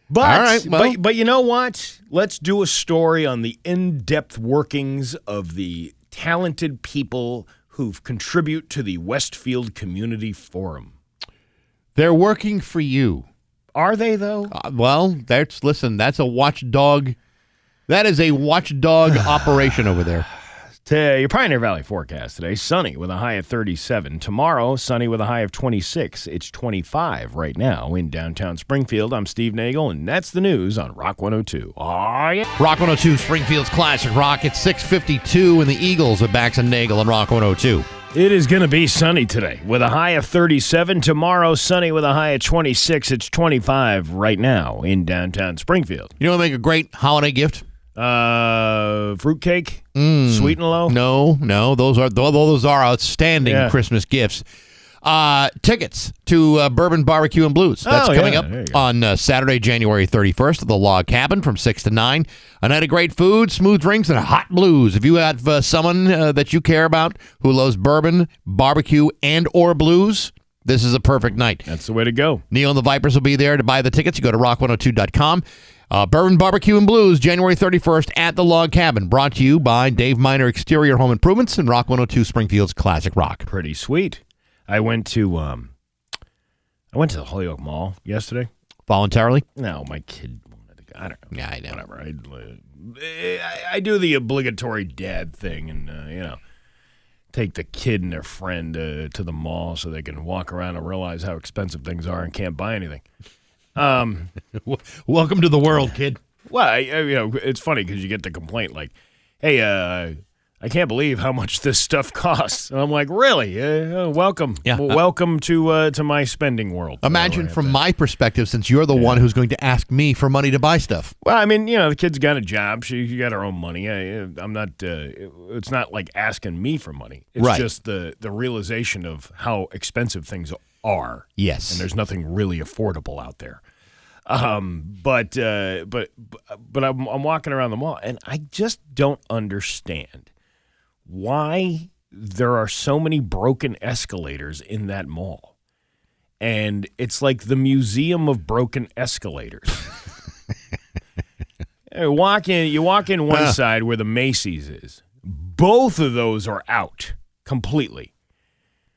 But, all right, well. but you know what? Let's do a story on the in-depth workings of the talented people who contribute to the Westfield Community Forum. They're working for you. Are they, though? That's a watchdog. That is a watchdog operation over there. Your Pioneer Valley forecast today, sunny with a high of 37. Tomorrow, sunny with a high of 26. It's 25 right now in downtown Springfield. I'm Steve Nagle, and that's the news on Rock 102. Oh, yeah. Rock 102, Springfield's Classic Rock. It's 6:52, and the Eagles are Bax and Nagle on Rock 102. It is going to be sunny today with a high of 37. Tomorrow, sunny with a high of 26. It's 25 right now in downtown Springfield. You know what would make a great holiday gift? Fruitcake? Sweet and low? No. Those are outstanding Christmas gifts. Tickets to Bourbon Barbecue and Blues. That's coming up on Saturday, January 31st at the Log Cabin from 6 to 9. A night of great food, smooth drinks, and hot blues. If you have someone that you care about who loves bourbon, barbecue, and or blues, this is a perfect night. That's the way to go. Neil and the Vipers will be there to buy the tickets. You go to rock102.com. Bourbon Barbecue and Blues, January 31st at the Log Cabin. Brought to you by Dave Miner Exterior Home Improvements and Rock 102 Springfield's Classic Rock. Pretty sweet. I went to the Holyoke Mall yesterday. Voluntarily? No, my kid wanted to go. I don't know. Yeah, I know. Whatever. I do the obligatory dad thing and, take the kid and their friend to the mall so they can walk around and realize how expensive things are and can't buy anything. Welcome to the world, kid. Well, it's funny because you get the complaint like, hey, I can't believe how much this stuff costs. And I'm like, really? Welcome. Yeah. Welcome to my spending world. Imagine from my perspective, since you're the one who's going to ask me for money to buy stuff. Well, I mean, the kid's got a job. She got her own money. I'm not. It's not like asking me for money. It's just the realization of how expensive things are. Yes. And there's nothing really affordable out there. But I'm walking around the mall, and I just don't understand why there are so many broken escalators in that mall. And it's like the museum of broken escalators. You walk in one side where the Macy's is. Both of those are out completely.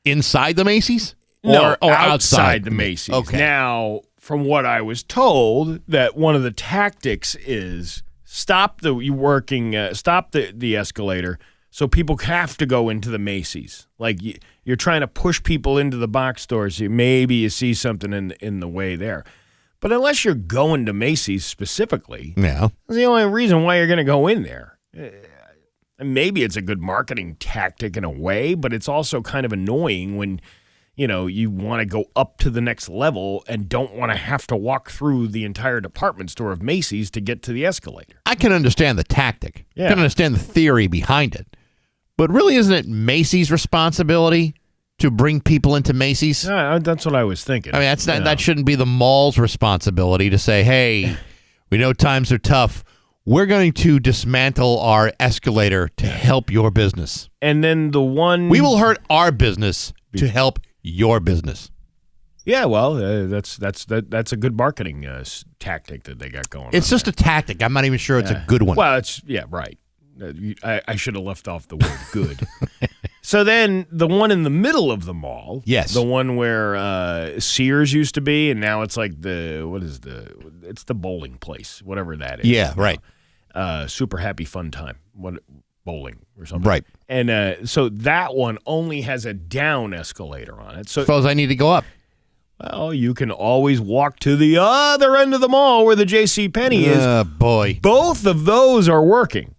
Inside the Macy's? No, or outside the Macy's. Okay. Now, from what I was told, that one of the tactics is stop the escalator so people have to go into the Macy's. Like you're trying to push people into the box stores. Maybe you see something in the way there. But unless you're going to Macy's specifically, that's the only reason why you're going to go in there. Maybe it's a good marketing tactic in a way, but it's also kind of annoying when you want to go up to the next level and don't want to have to walk through the entire department store of Macy's to get to the escalator. I can understand the tactic. Yeah. I can understand the theory behind it. But really, isn't it Macy's responsibility to bring people into Macy's? That's what I was thinking. I mean, that shouldn't be the mall's responsibility to say, hey, we know times are tough. We're going to dismantle our escalator to help your business. And then we will hurt our business to help your business. Yeah, well, that's a good marketing tactic that they got going. It's just a tactic. I'm not even sure it's a good one. Well, right. I should have left off the word good. So then the one in the middle of the mall, yes, the one where Sears used to be, and now it's like it's the bowling place, whatever that is. Yeah, right. Super happy fun time. Bowling or something. Right. And so that one only has a down escalator on it. So suppose I need to go up. Well, you can always walk to the other end of the mall where the JCPenney is. Boy. Both of those are working.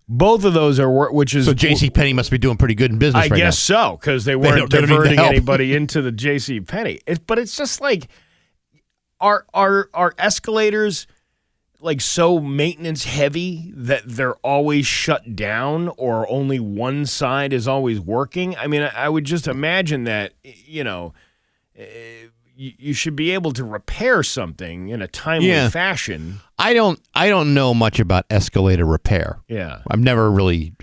Both of those are which is so JCPenney must be doing pretty good in business. I guess so, because they weren't they don't diverting anybody into the JCPenney. But it's just like, are escalators like so maintenance heavy that they're always shut down, or only one side is always working? I mean, I would just imagine that you should be able to repair something in a timely fashion. I don't know much about escalator repair. Yeah. I've never really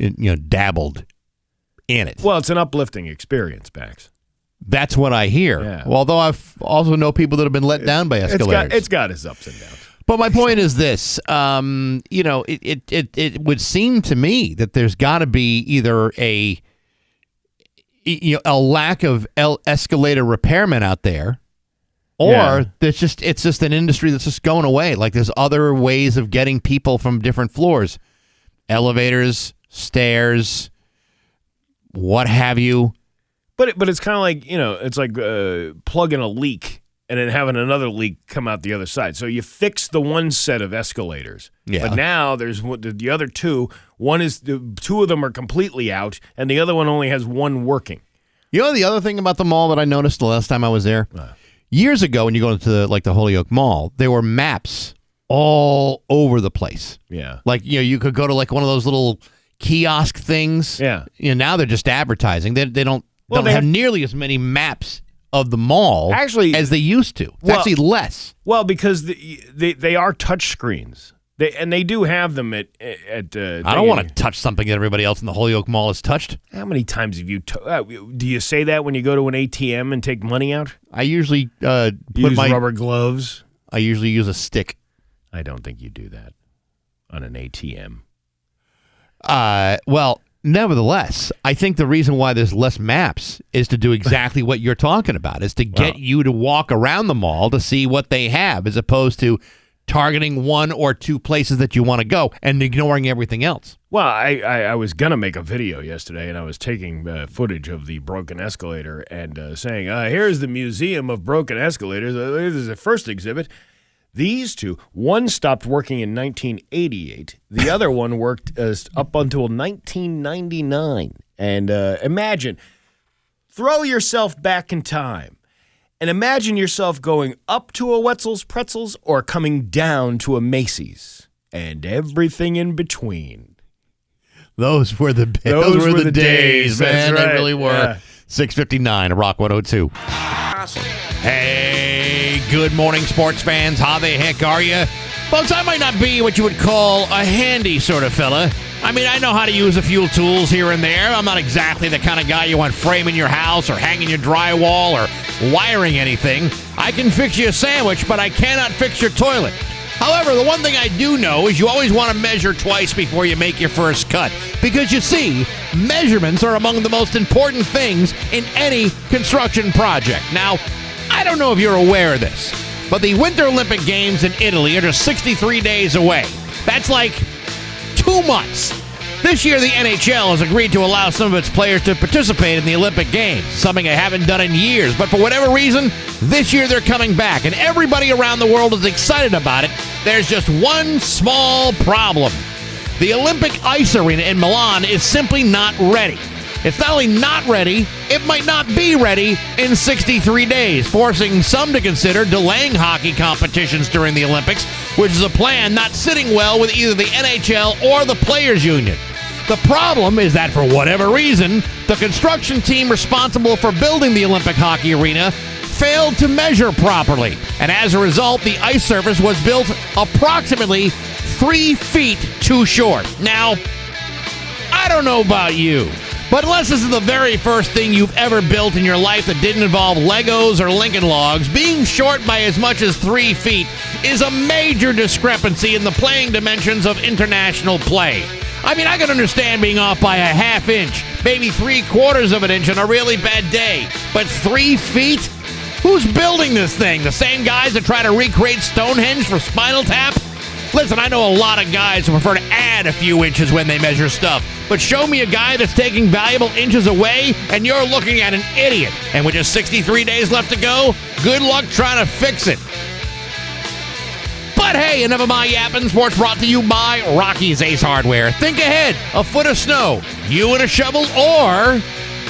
dabbled in it. Well, it's an uplifting experience, Bax. That's what I hear. Yeah. Well, although I've also know people that have been let down by escalators. It's got its ups and downs. But my point is this: it would seem to me that there's got to be either a lack of escalator repairmen out there, or it's just an industry that's just going away. Like there's other ways of getting people from different floors, elevators, stairs, what have you. But it's kind of like it's like plugging a leak and then having another leak come out the other side. So you fix the one set of escalators. Yeah. But now there's the other two. Two of them are completely out, and the other one only has one working. You know the other thing about the mall that I noticed the last time I was there? Years ago, when you go into the Holyoke Mall, there were maps all over the place. Yeah. Like, you could go to like one of those little kiosk things. Yeah. Now they're just advertising. They don't have nearly as many maps of the mall as they used to. It's actually less. Well, because they are touch screens. They do have them at I don't want to touch something that everybody else in the Holyoke Mall has touched. How many times have you do you say that when you go to an ATM and take money out? I usually use rubber gloves. I usually use a stick. I don't think you do that on an ATM. Well, nevertheless, I think the reason why there's less maps is to do exactly what you're talking about, is to get you to walk around the mall to see what they have, as opposed to targeting one or two places that you want to go and ignoring everything else. Well, I was going to make a video yesterday, and I was taking footage of the broken escalator and saying, here's the Museum of Broken Escalators. This is the first exhibit. These two, one stopped working in 1988. The other one worked up until 1999. And imagine, throw yourself back in time and imagine yourself going up to a Wetzel's Pretzels or coming down to a Macy's and everything in between. Those were the days, man. Right. They really were. Yeah. 6:59, Rock 102. Hey, good morning, sports fans. How the heck are you? Folks, I might not be what you would call a handy sort of fella. I mean, I know how to use a few tools here and there. I'm not exactly the kind of guy you want framing your house or hanging your drywall or wiring anything. I can fix you a sandwich, but I cannot fix your toilet. However, the one thing I do know is you always want to measure twice before you make your first cut. Because you see, measurements are among the most important things in any construction project. Now, I don't know if you're aware of this, But the Winter Olympic Games in Italy are just 63 days away. That's like 2 months. This year, the NHL has agreed to allow some of its players to participate in the Olympic Games, something they haven't done in years. But for whatever reason, this year they're coming back, and everybody around the world is excited about it. There's just one small problem. The Olympic Ice Arena in Milan is simply not ready. It's not only not ready, it might not be ready in 63 days, forcing some to consider delaying hockey competitions during the Olympics, which is a plan not sitting well with either the NHL or the Players Union. The problem is that for whatever reason, the construction team responsible for building the Olympic hockey arena failed to measure properly, and as a result, the ice surface was built approximately 3 feet too short. Now, I don't know about you, but unless this is the very first thing you've ever built in your life that didn't involve Legos or Lincoln Logs, being short by as much as 3 feet is a major discrepancy in the playing dimensions of international play. I mean, I can understand being off by a half inch, maybe 3/4 of an inch on a really bad day, but 3 feet? Who's building this thing? The same guys that try to recreate Stonehenge for Spinal Tap? Listen, I know a lot of guys who prefer to add a few inches when they measure stuff, but show me a guy that's taking valuable inches away, and you're looking at an idiot. And with just 63 days left to go, good luck trying to fix it. But hey, enough of my yapping. Sports brought to you by Rocky's Ace Hardware. Think ahead. A foot of snow, you and a shovel, or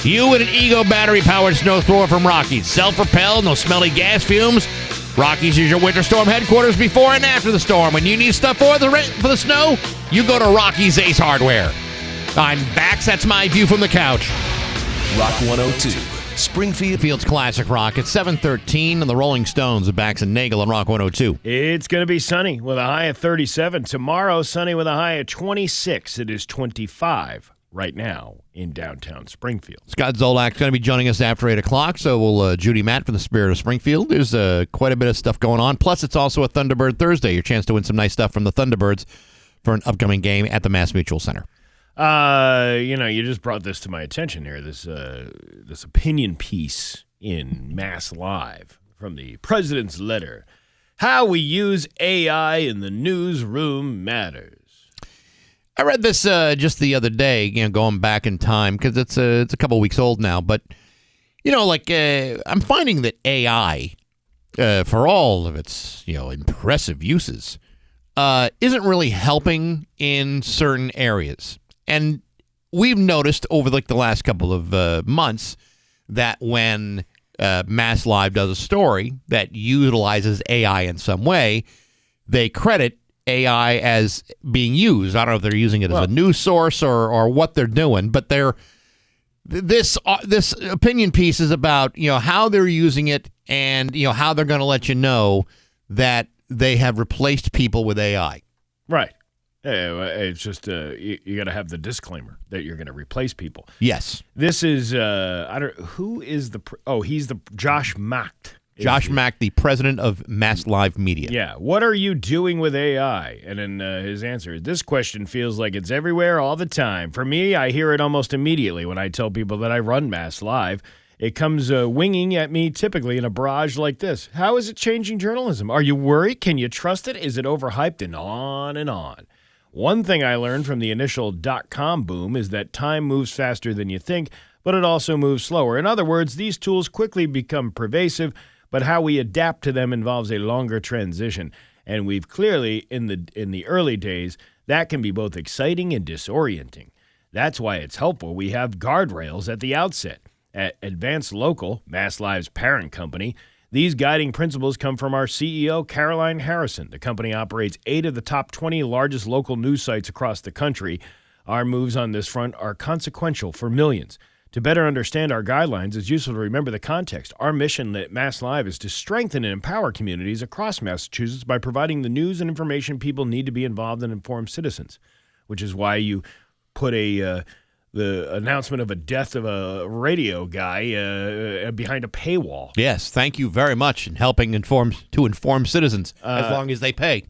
you and an Ego battery-powered snow thrower from Rocky's. Self-propelled, no smelly gas fumes. Rocky's is your winter storm headquarters before and after the storm. When you need stuff for the snow, you go to Rocky's Ace Hardware. I'm Bax. That's my view from the couch. Rock 102. Springfield's Classic Rock. It's 7:13 on the Rolling Stones of Bax and Nagle on Rock 102. It's going to be sunny with a high of 37. Tomorrow, sunny with a high of 26. It is 25 right now in downtown Springfield. Scott Zolak's going to be joining us after 8 o'clock, so will Judy Matt from the Spirit of Springfield. There's quite a bit of stuff going on. Plus, it's also a Thunderbird Thursday, your chance to win some nice stuff from the Thunderbirds for an upcoming game at the Mass Mutual Center. You just brought this to my attention here, this opinion piece in Mass Live from the President's Letter. How we use AI in the newsroom matters. I read this just the other day, going back in time, because it's a couple weeks old now. But, I'm finding that AI, for all of its, impressive uses, isn't really helping in certain areas. And we've noticed over the last couple of months that when Mass Live does a story that utilizes AI in some way, they credit AI as being used. I don't know if they're using it as a news source or what they're doing, but this opinion piece is about how they're using it and how they're going to let you know that they have replaced people with AI. Right. It's just you got to have the disclaimer that you're going to replace people. Yes. This is he's the Josh Macht. Josh Mack, the president of Mass Live Media. Yeah. What are you doing with AI? And then his answer is, this question feels like it's everywhere all the time. For me, I hear it almost immediately when I tell people that I run Mass Live. It comes winging at me typically in a barrage like this. How is it changing journalism? Are you worried? Can you trust it? Is it overhyped? And on and on. One thing I learned from the initial .com boom is that time moves faster than you think, but it also moves slower. In other words, these tools quickly become pervasive, but how we adapt to them involves a longer transition. And we've clearly, in the early days, that can be both exciting and disorienting. That's why it's helpful we have guardrails at the outset. At Advanced Local, Mass Live's parent company, these guiding principles come from our CEO, Caroline Harrison. The company operates 8 of the top 20 largest local news sites across the country. Our moves on this front are consequential for millions. To better understand our guidelines, it's useful to remember the context. Our mission at Mass Live is to strengthen and empower communities across Massachusetts by providing the news and information people need to be involved and informed citizens, which is why you put the announcement of a death of a radio guy behind a paywall. Yes, thank you very much in helping inform citizens, as long as they pay.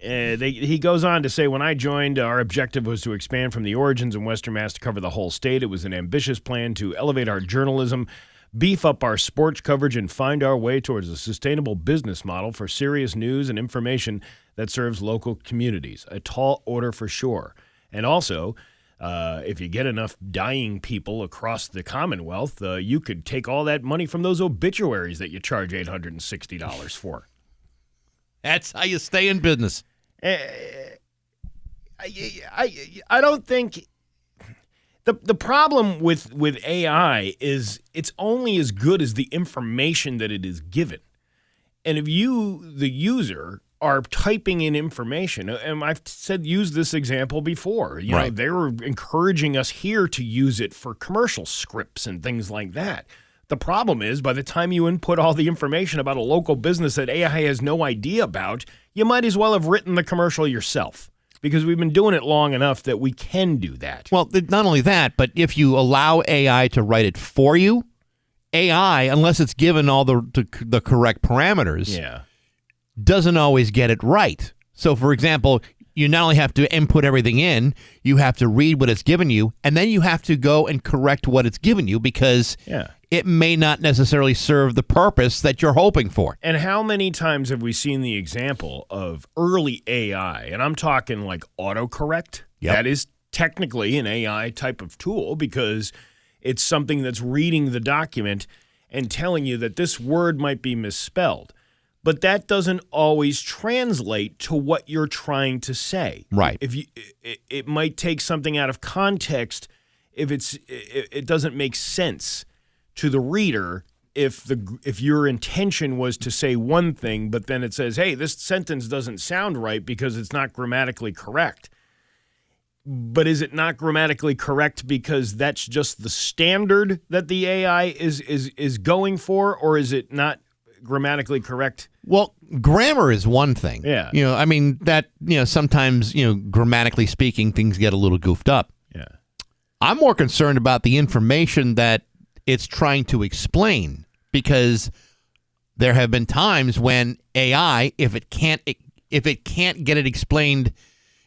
He goes on to say, when I joined, our objective was to expand from the origins in Western Mass to cover the whole state. It was an ambitious plan to elevate our journalism beef up our sports coverage, and find our way towards a sustainable business model for serious news and information that serves local communities. A tall order for sure. And also, if you get enough dying people across the Commonwealth, you could take all that money from those obituaries that you charge $860 for. That's how you stay in business. I don't think the problem with AI is it's only as good as the information that it is given. And if you, the user, are typing in information, and I've used this example before, you know, they were encouraging us here to use it for commercial scripts and things like that. The problem is, by the time you input all the information about a local business that AI has no idea about, you might as well have written the commercial yourself, because we've been doing it long enough that we can do that. Well, not only that, but if you allow AI to write it for you, AI, unless it's given all the correct parameters, doesn't always get it right. So, for example, you not only have to input everything in, you have to read what it's given you, and then you have to go and correct what it's given you, because it may not necessarily serve the purpose that you're hoping for. And how many times have we seen the example of early AI? And I'm talking like autocorrect. Yep. That is technically an AI type of tool, because it's something that's reading the document and telling you that this word might be misspelled. But that doesn't always translate to what you're trying to say. Right. If you, it might take something out of context if it doesn't make sense to the reader. If your intention was to say one thing, but then it says, "Hey, this sentence doesn't sound right because it's not grammatically correct." But is it not grammatically correct because that's just the standard that the AI is going for, or is it not grammatically correct? Well, grammar is one thing. Yeah. You know, I mean, that, you know, sometimes, you know, grammatically speaking, things get a little goofed up. Yeah. I'm more concerned about the information that it's trying to explain, because there have been times when AI, if it can't get it explained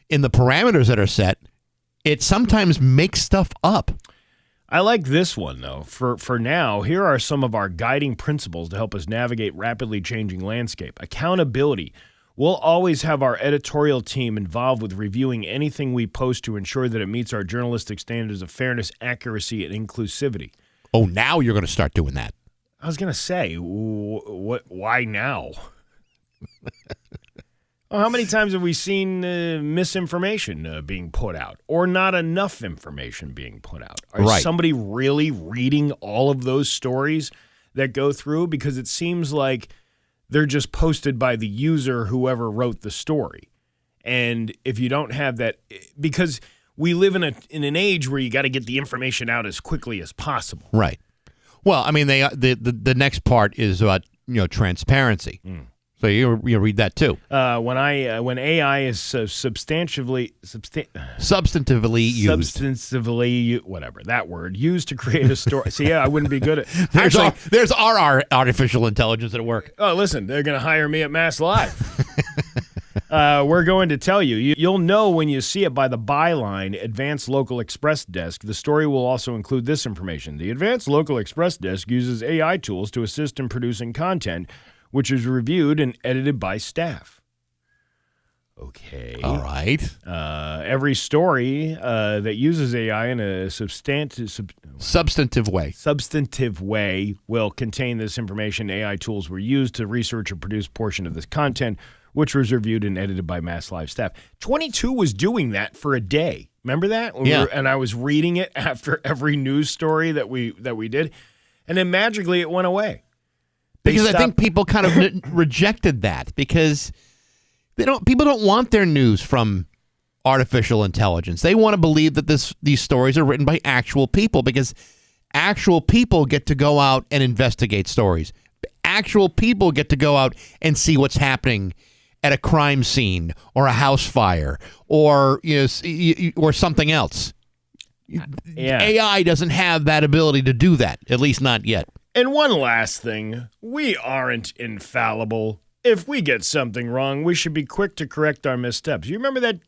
in the parameters that are set, it sometimes makes stuff up. I like this one, though. For now, here are some of our guiding principles to help us navigate rapidly changing landscape. Accountability. We'll always have our editorial team involved with reviewing anything we post to ensure that it meets our journalistic standards of fairness, accuracy, and inclusivity. Oh, now you're going to start doing that. I was going to say, why now? Well, how many times have we seen misinformation being put out, or not enough information being put out? Is somebody really reading all of those stories that go through? Because it seems like they're just posted by the user, whoever wrote the story. And if you don't have that, because we live in an age where you got to get the information out as quickly as possible. Right. Well, I mean, the next part is about, you know, transparency. So you read that too. When AI is substantively whatever that word used to create a story. See, I wouldn't be good at. There's our artificial intelligence at work. Oh, listen, they're going to hire me at Mass Live. We're going to tell you. You'll know when you see it by the byline, Advanced Local Express Desk. The story will also include this information. The Advanced Local Express Desk uses AI tools to assist in producing content, which is reviewed and edited by staff. Okay. All right. Every story that uses AI in a substantive way will contain this information. AI tools were used to research and produce portion of this content, which was reviewed and edited by Mass Live staff. 22 was doing that for a day. Remember that? And I was reading it after every news story that we did, and then magically it went away. Because I think people kind of rejected that, because people don't want their news from artificial intelligence. They want to believe that these stories are written by actual people, because actual people get to go out and investigate stories. Actual people get to go out and see what's happening at a crime scene or a house fire or or something else. Yeah. AI doesn't have that ability to do that, at least not yet. And one last thing, we aren't infallible. If we get something wrong, we should be quick to correct our missteps. You remember that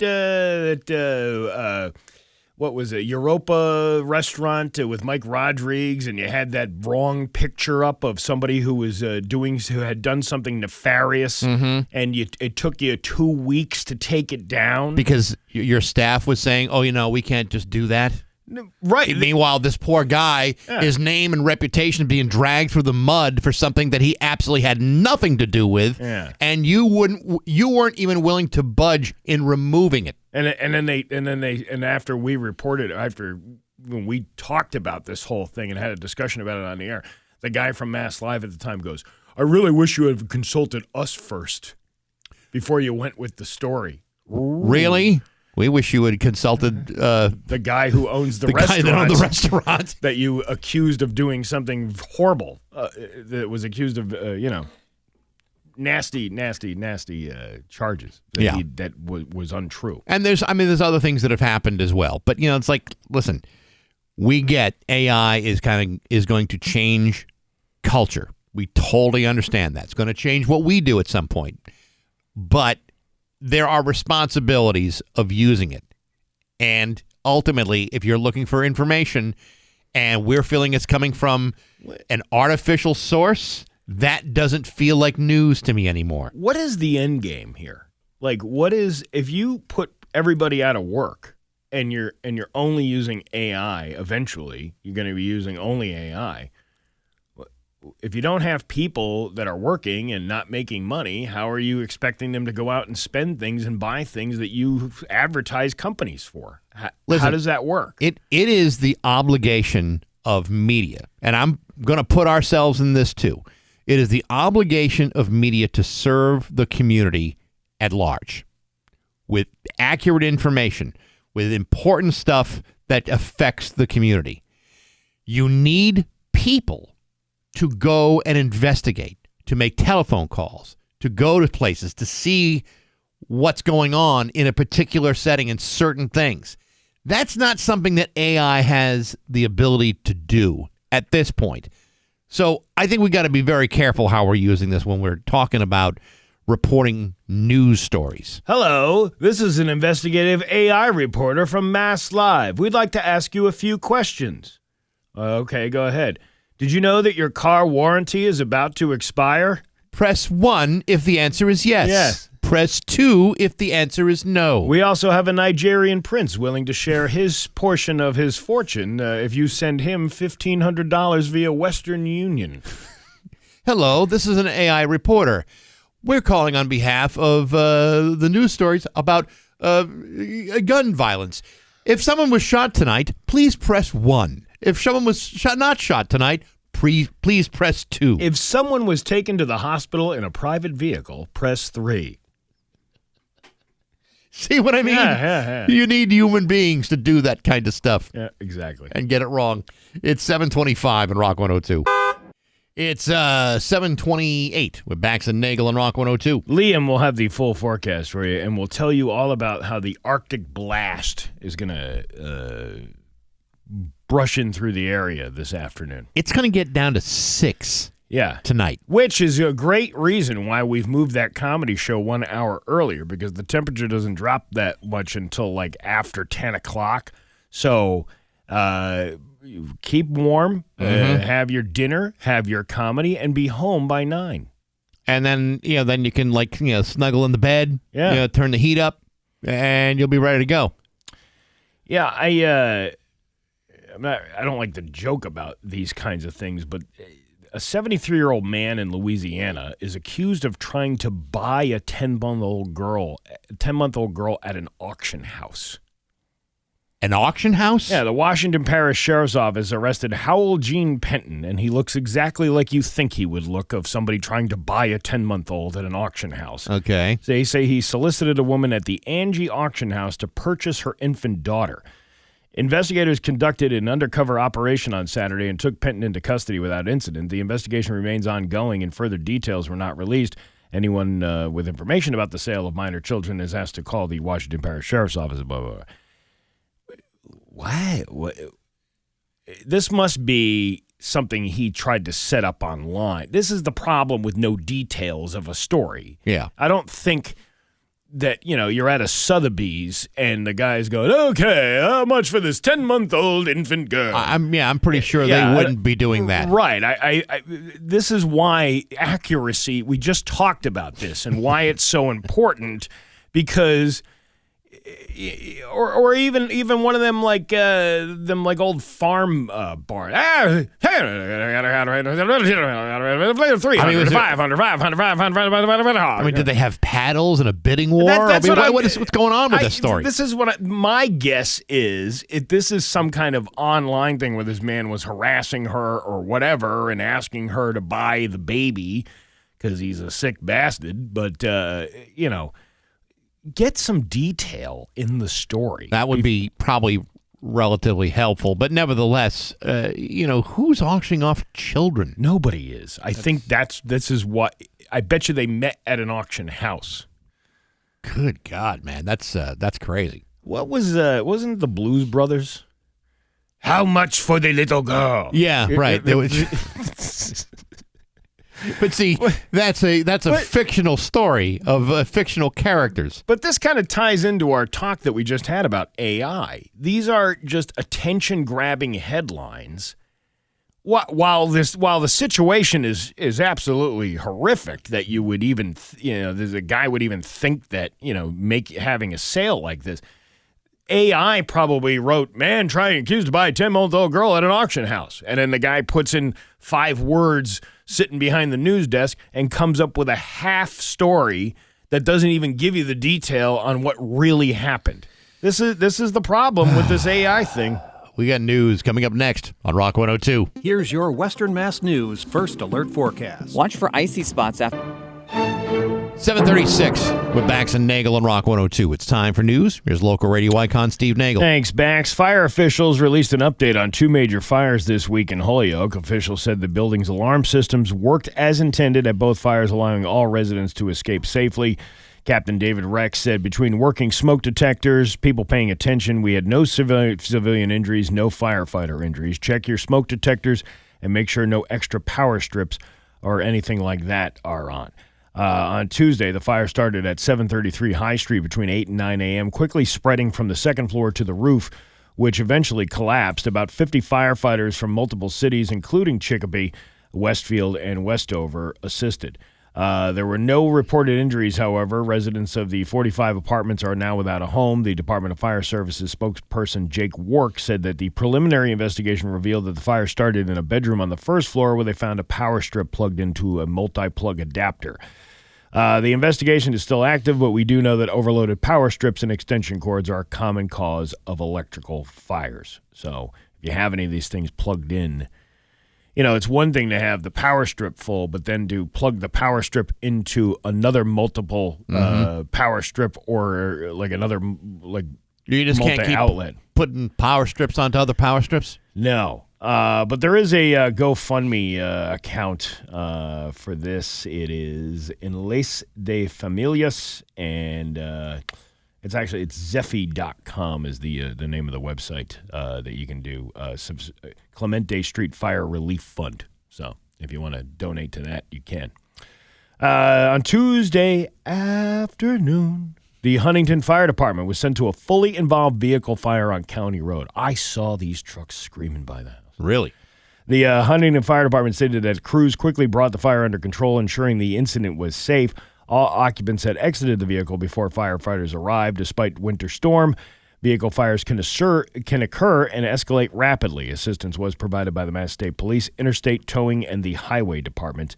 what was it, Europa restaurant with Mike Rodriguez, and you had that wrong picture up of somebody who was who had done something nefarious, and it took you 2 weeks to take it down because your staff was saying, "Oh, we can't just do that." Right. Meanwhile, this poor guy, his name and reputation being dragged through the mud for something that he absolutely had nothing to do with, and you weren't even willing to budge in removing it. And after we reported, when we talked about this whole thing and had a discussion about it on the air, the guy from Mass Live at the time goes, "I really wish you had consulted us first before you went with the story." Really? We wish you had consulted the guy who owns the guy that owned the restaurant that you accused of doing something horrible. That was accused of nasty charges. That was untrue. And there's other things that have happened as well. But it's like, listen, we get AI is going to change culture. We totally understand that. It's going to change what we do at some point. But there are responsibilities of using it. And ultimately, if you're looking for information and we're feeling it's coming from an artificial source, that doesn't feel like news to me anymore. What is the end game here? Like, if you put everybody out of work and you're only using AI, eventually you're going to be using only AI. If you don't have people that are working and not making money, how are you expecting them to go out and spend things and buy things that you advertise companies for? How does that work? It is the obligation of media, and I'm going to put ourselves in this too. It is the obligation of media to serve the community at large with accurate information, with important stuff that affects the community. You need people to go and investigate, to make telephone calls, to go to places, to see what's going on in a particular setting and certain things. That's not something that AI has the ability to do at this point. So I think we got to be very careful how we're using this when we're talking about reporting news stories. Hello, this is an investigative AI reporter from Mass Live. We'd like to ask you a few questions. Okay, go ahead. Did you know that your car warranty is about to expire? Press 1 if the answer is yes. Yes. Press 2 if the answer is no. We also have a Nigerian prince willing to share his portion of his fortune if you send him $1,500 via Western Union. Hello, this is an AI reporter. We're calling on behalf of the news stories about gun violence. If someone was shot tonight, please press 1. If someone was not shot tonight, please press 2. If someone was taken to the hospital in a private vehicle, press 3. See what I mean? Yeah. You need human beings to do that kind of stuff. Yeah, exactly. And get it wrong. It's 7:25 in Rock 102. It's 7:28 with Bax and Nagle and Rock 102. Liam will have the full forecast for you, and we'll tell you all about how the Arctic blast is going to brush in through the area this afternoon. It's going to get down to 6 tonight. Which is a great reason why we've moved that comedy show 1 hour earlier, because the temperature doesn't drop that much until like after 10 o'clock. So keep warm, have your dinner, have your comedy, and be home by 9. And then, then you can snuggle in the bed, turn the heat up, and you'll be ready to go. Yeah, I don't like to joke about these kinds of things, but a 73-year-old man in Louisiana is accused of trying to buy a 10-month-old girl at an auction house. An auction house? Yeah, the Washington Parish Sheriff's Office arrested Howell Gene Penton, and he looks exactly like you think he would look of somebody trying to buy a 10-month-old at an auction house. Okay. They say he solicited a woman at the Angie auction house to purchase her infant daughter. Investigators conducted an undercover operation on Saturday and took Penton into custody without incident. The investigation remains ongoing and further details were not released. Anyone with information about the sale of minor children is asked to call the Washington Parish Sheriff's Office. Blah, blah, blah. What? This must be something he tried to set up online. This is the problem with no details of a story. Yeah. I don't think that, you're at a Sotheby's and the guy's going, okay, how much for this 10-month-old infant girl? I'm pretty sure they wouldn't be doing that. Right. I this is why accuracy, we just talked about this and why it's so important, because or even one of them like old farm barn. 300, 500. I mean, did they have paddles and a bidding war? What's going on with this story? This is my guess is. This is some kind of online thing where this man was harassing her or whatever and asking her to buy the baby because he's a sick bastard. But get some detail in the story. That would be probably relatively helpful. But nevertheless, who's auctioning off children? Nobody is. I think this is what I bet you they met at an auction house. Good God, man, that's crazy. What was wasn't the Blues Brothers? How much for the little girl? Yeah, right. But see, that's a fictional story of fictional characters. But this kind of ties into our talk that we just had about AI. These are just attention-grabbing headlines. While the situation is absolutely horrific, that you would even a guy would even think that having a sale like this. AI probably wrote, man trying accused to buy a 10-month-old girl at an auction house. And then the guy puts in 5 words sitting behind the news desk and comes up with a half story that doesn't even give you the detail on what really happened. This is the problem with this AI thing. We got news coming up next on Rock 102. Here's your Western Mass News First Alert Forecast. Watch for icy spots after 7:36 with Bax and Nagle on Rock 102. It's time for news. Here's local radio icon Steve Nagle. Thanks, Bax. Fire officials released an update on 2 major fires this week in Holyoke. Officials said the building's alarm systems worked as intended at both fires, allowing all residents to escape safely. Captain David Rex said, between working smoke detectors, people paying attention, we had no civilian injuries, no firefighter injuries. Check your smoke detectors and make sure no extra power strips or anything like that are on. On Tuesday, the fire started at 733 High Street between 8 and 9 a.m., quickly spreading from the second floor to the roof, which eventually collapsed. About 50 firefighters from multiple cities, including Chicopee, Westfield, and Westover, assisted. There were no reported injuries, however. Residents of the 45 apartments are now without a home. The Department of Fire Services spokesperson Jake Wark said that the preliminary investigation revealed that the fire started in a bedroom on the first floor where they found a power strip plugged into a multi-plug adapter. The investigation is still active, but we do know that overloaded power strips and extension cords are a common cause of electrical fires. So if you have any of these things plugged in, it's one thing to have the power strip full, but then to plug the power strip into another multiple power strip or like another you just can't keep outlet putting power strips onto other power strips? No. But there is a GoFundMe account for this. It is Enlace de Familias, and it's Zephy.com is the name of the website that you can do. Clemente Street Fire Relief Fund. So if you want to donate to that, you can. On Tuesday afternoon, the Huntington Fire Department was sent to a fully involved vehicle fire on County Road. I saw these trucks screaming by the house. Really? The Huntington Fire Department stated that crews quickly brought the fire under control, ensuring the incident was safe. All occupants had exited the vehicle before firefighters arrived. Despite winter storm, vehicle fires can occur and escalate rapidly. Assistance was provided by the Mass State Police, Interstate Towing, and the Highway Department.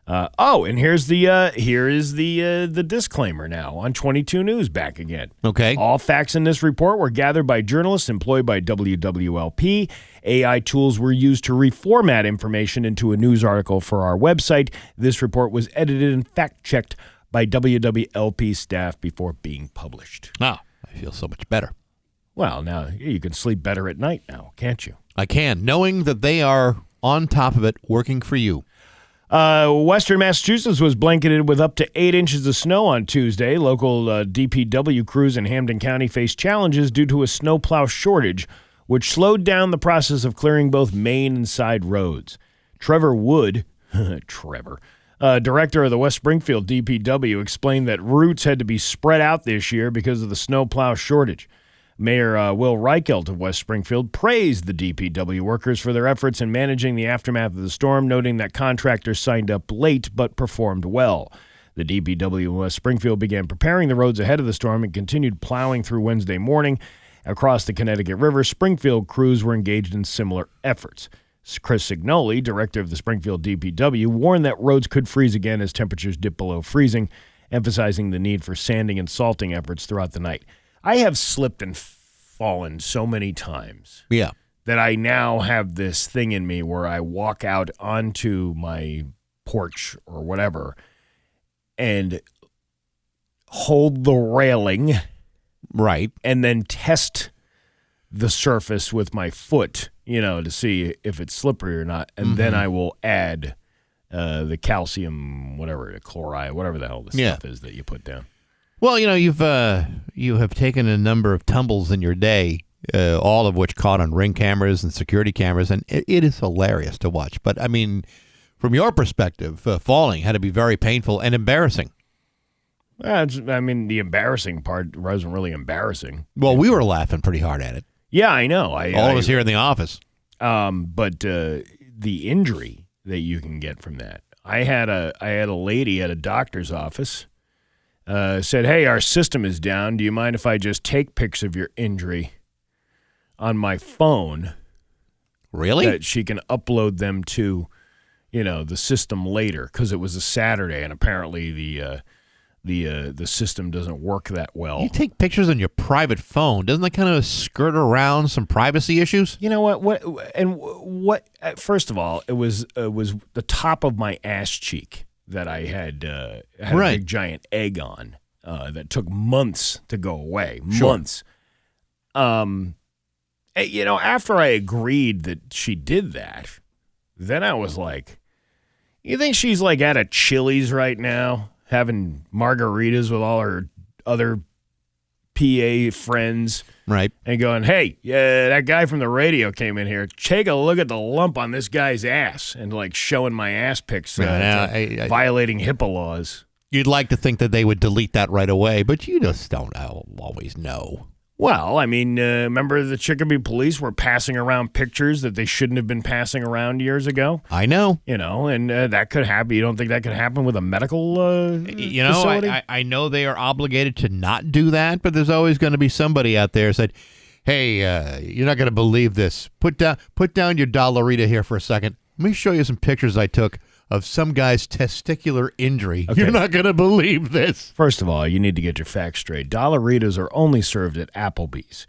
And here is the disclaimer now on 22 News back again. Okay. All facts in this report were gathered by journalists employed by WWLP. AI tools were used to reformat information into a news article for our website. This report was edited and fact-checked by WWLP staff before being published. Oh, I feel so much better. Well, now you can sleep better at night now, can't you? I can, knowing that they are on top of it, working for you. Western Massachusetts was blanketed with up to 8 inches of snow on Tuesday. Local DPW crews in Hampden County faced challenges due to a snowplow shortage, which slowed down the process of clearing both main and side roads. Trevor Wood, Director of the West Springfield DPW explained that routes had to be spread out this year because of the snowplow shortage. Mayor Will Reichelt of West Springfield praised the DPW workers for their efforts in managing the aftermath of the storm, noting that contractors signed up late but performed well. The DPW in West Springfield began preparing the roads ahead of the storm and continued plowing through Wednesday morning. Across the Connecticut River, Springfield crews were engaged in similar efforts. Chris Signoli, director of the Springfield DPW, warned that roads could freeze again as temperatures dip below freezing, emphasizing the need for sanding and salting efforts throughout the night. I have slipped and fallen so many times that I now have this thing in me where I walk out onto my porch or whatever and hold the railing, right, and then test the surface with my foot, to see if it's slippery or not, and then I will add the calcium, the chloride, whatever the hell the stuff is that you put down. Well, you have taken a number of tumbles in your day, all of which caught on Ring cameras and security cameras, and it is hilarious to watch. But, I mean, from your perspective, falling had to be very painful and embarrassing. The embarrassing part wasn't really embarrassing. Well, we were laughing pretty hard at it. Yeah, I know. All of us here in the office. But the injury that you can get from that. I had a lady at a doctor's office said, "Hey, our system is down. Do you mind if I just take pics of your injury on my phone?" Really? That she can upload them to, the system later, because it was a Saturday and apparently the system doesn't work that well. You take pictures on your private phone. Doesn't that kind of skirt around some privacy issues? You know what? First of all, it was the top of my ass cheek that I had a big giant egg on that took months to go away. Sure. Months. After I agreed that she did that, then I was like, you think she's like at a Chili's right now, having margaritas with all her other PA friends, right? And going, "Hey, that guy from the radio came in here. Take a look at the lump on this guy's ass," and like showing my ass pics, violating HIPAA laws. You'd like to think that they would delete that right away, but you just don't always know. Well, remember the Chicopee police were passing around pictures that they shouldn't have been passing around years ago? I know. And that could happen. You don't think that could happen with a medical facility? I know they are obligated to not do that, but there's always going to be somebody out there who said, "Hey, you're not going to believe this. Put down your Dollarita here for a second. Let me show you some pictures I took of some guy's testicular injury." Okay. You're not going to believe this. First of all, you need to get your facts straight. Dollaritas are only served at Applebee's.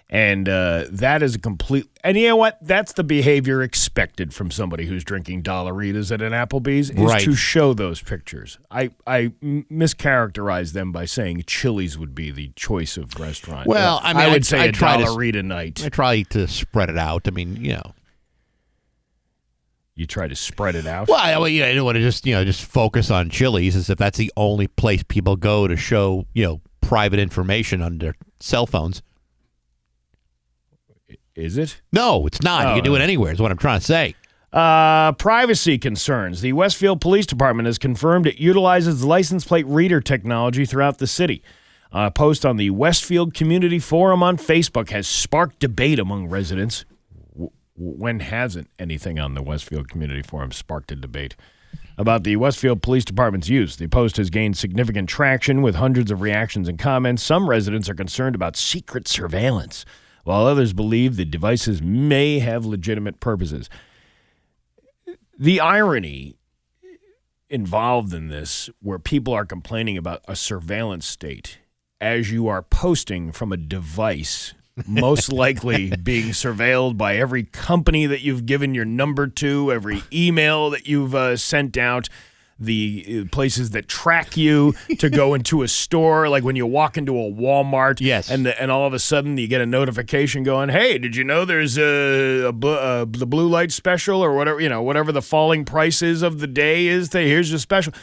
And that is a complete... And you know what? That's the behavior expected from somebody who's drinking Dollaritas at an Applebee's, is to show those pictures. I mischaracterized them by saying Chili's would be the choice of restaurant. Well, I would say a Dollarita night. I try to spread it out. You try to spread it out? Well, I don't want to just focus on Chili's as if that's the only place people go to show, private information on their cell phones. Is it? No, it's not. You can do it anywhere is what I'm trying to say. Privacy concerns. The Westfield Police Department has confirmed it utilizes license plate reader technology throughout the city. A post on the Westfield Community Forum on Facebook has sparked debate among residents. When hasn't anything on the Westfield Community Forum sparked a debate about the Westfield Police Department's use? The post has gained significant traction with hundreds of reactions and comments. Some residents are concerned about secret surveillance, while others believe the devices may have legitimate purposes. The irony involved in this, where people are complaining about a surveillance state as you are posting from a device most likely being surveilled by every company that you've given your number to, every email that you've sent out, the places that track you to go into a store, like when you walk into a Walmart, yes, and all of a sudden you get a notification going, "Hey, did you know there's the blue light special," or whatever, whatever the falling prices of the day is. Here's your special.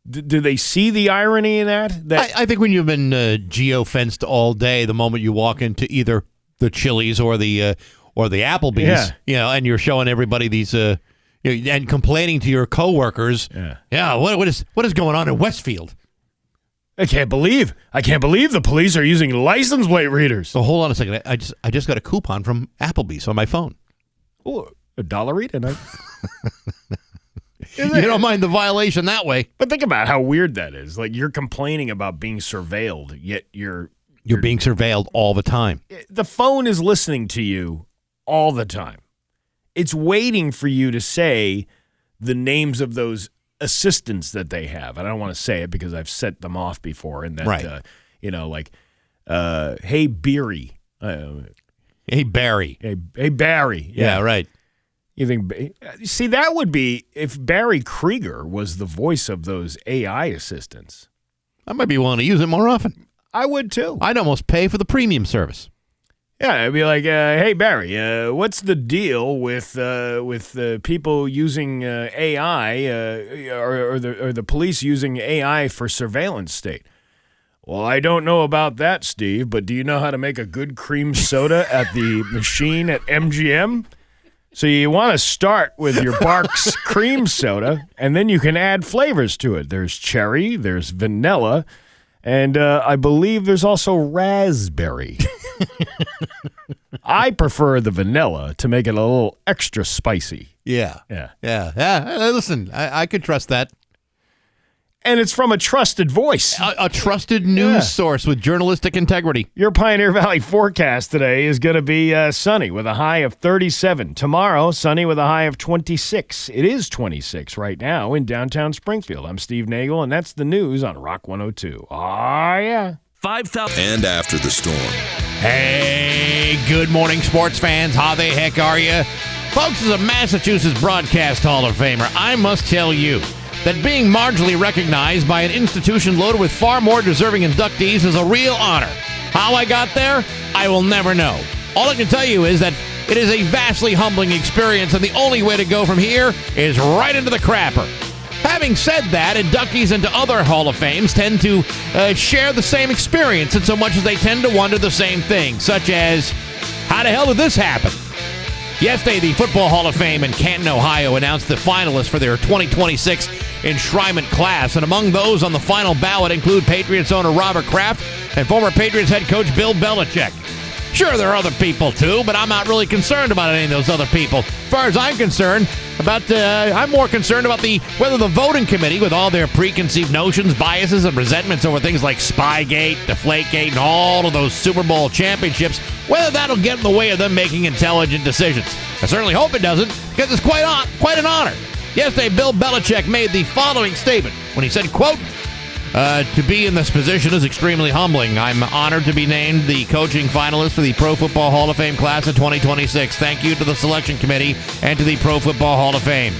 Do they see the irony in that? I think when you've been geo-fenced all day, the moment you walk into either the Chili's or the Applebee's, and you're showing everybody these and complaining to your coworkers. Yeah. What is going on in Westfield? I can't believe the police are using license plate readers. So hold on a second. I just got a coupon from Applebee's on my phone. Oh, $1 read? And you don't mind the violation that way. But think about how weird that is. Like, you're complaining about being surveilled, yet you're being surveilled all the time. The phone is listening to you all the time. It's waiting for you to say the names of those assistants that they have. And I don't want to say it because I've set them off before. And that, right. Hey, Beery. Hey, Barry. Hey, Barry. Yeah, right. You think? See, that would be if Barry Krieger was the voice of those AI assistants. I might be willing to use it more often. I would too. I'd almost pay for the premium service. Yeah, I'd be like, hey Barry, what's the deal with people using AI or the police using AI for surveillance state? Well, I don't know about that, Steve, but do you know how to make a good cream soda at the machine at MGM? So you want to start with your Barks cream soda, and then you can add flavors to it. There's cherry, there's vanilla, and I believe there's also raspberry. I prefer the vanilla to make it a little extra spicy. Yeah. Listen, I could trust that. And it's from a trusted voice. A trusted news source with journalistic integrity. Your Pioneer Valley forecast today is going to be sunny with a high of 37. Tomorrow, sunny with a high of 26. It is 26 right now in downtown Springfield. I'm Steve Nagle, and that's the news on Rock 102. Ah, yeah. 5,000. And after the storm. Hey, good morning, sports fans. How the heck are you? Folks, as a Massachusetts Broadcast Hall of Famer, I must tell you that being marginally recognized by an institution loaded with far more deserving inductees is a real honor. How I got there, I will never know. All I can tell you is that it is a vastly humbling experience, and the only way to go from here is right into the crapper. Having said that, inductees into other Hall of Fames tend to share the same experience in so much as they tend to wonder the same thing, such as, how the hell did this happen? Yesterday, the Football Hall of Fame in Canton, Ohio, announced the finalists for their 2026 enshrinement class, and among those on the final ballot include Patriots owner Robert Kraft and former Patriots head coach Bill Belichick. Sure, there are other people too, but I'm not really concerned about any of those other people. As far as I'm concerned, I'm more concerned about whether the voting committee, with all their preconceived notions, biases, and resentments over things like Spygate, Deflategate, and all of those Super Bowl championships, whether that'll get in the way of them making intelligent decisions. I certainly hope it doesn't, because it's quite an honor. Yesterday, Bill Belichick made the following statement when he said, quote, to be in this position is extremely humbling. I'm honored to be named the coaching finalist for the Pro Football Hall of Fame class of 2026. Thank you to the selection committee and to the Pro Football Hall of Fame.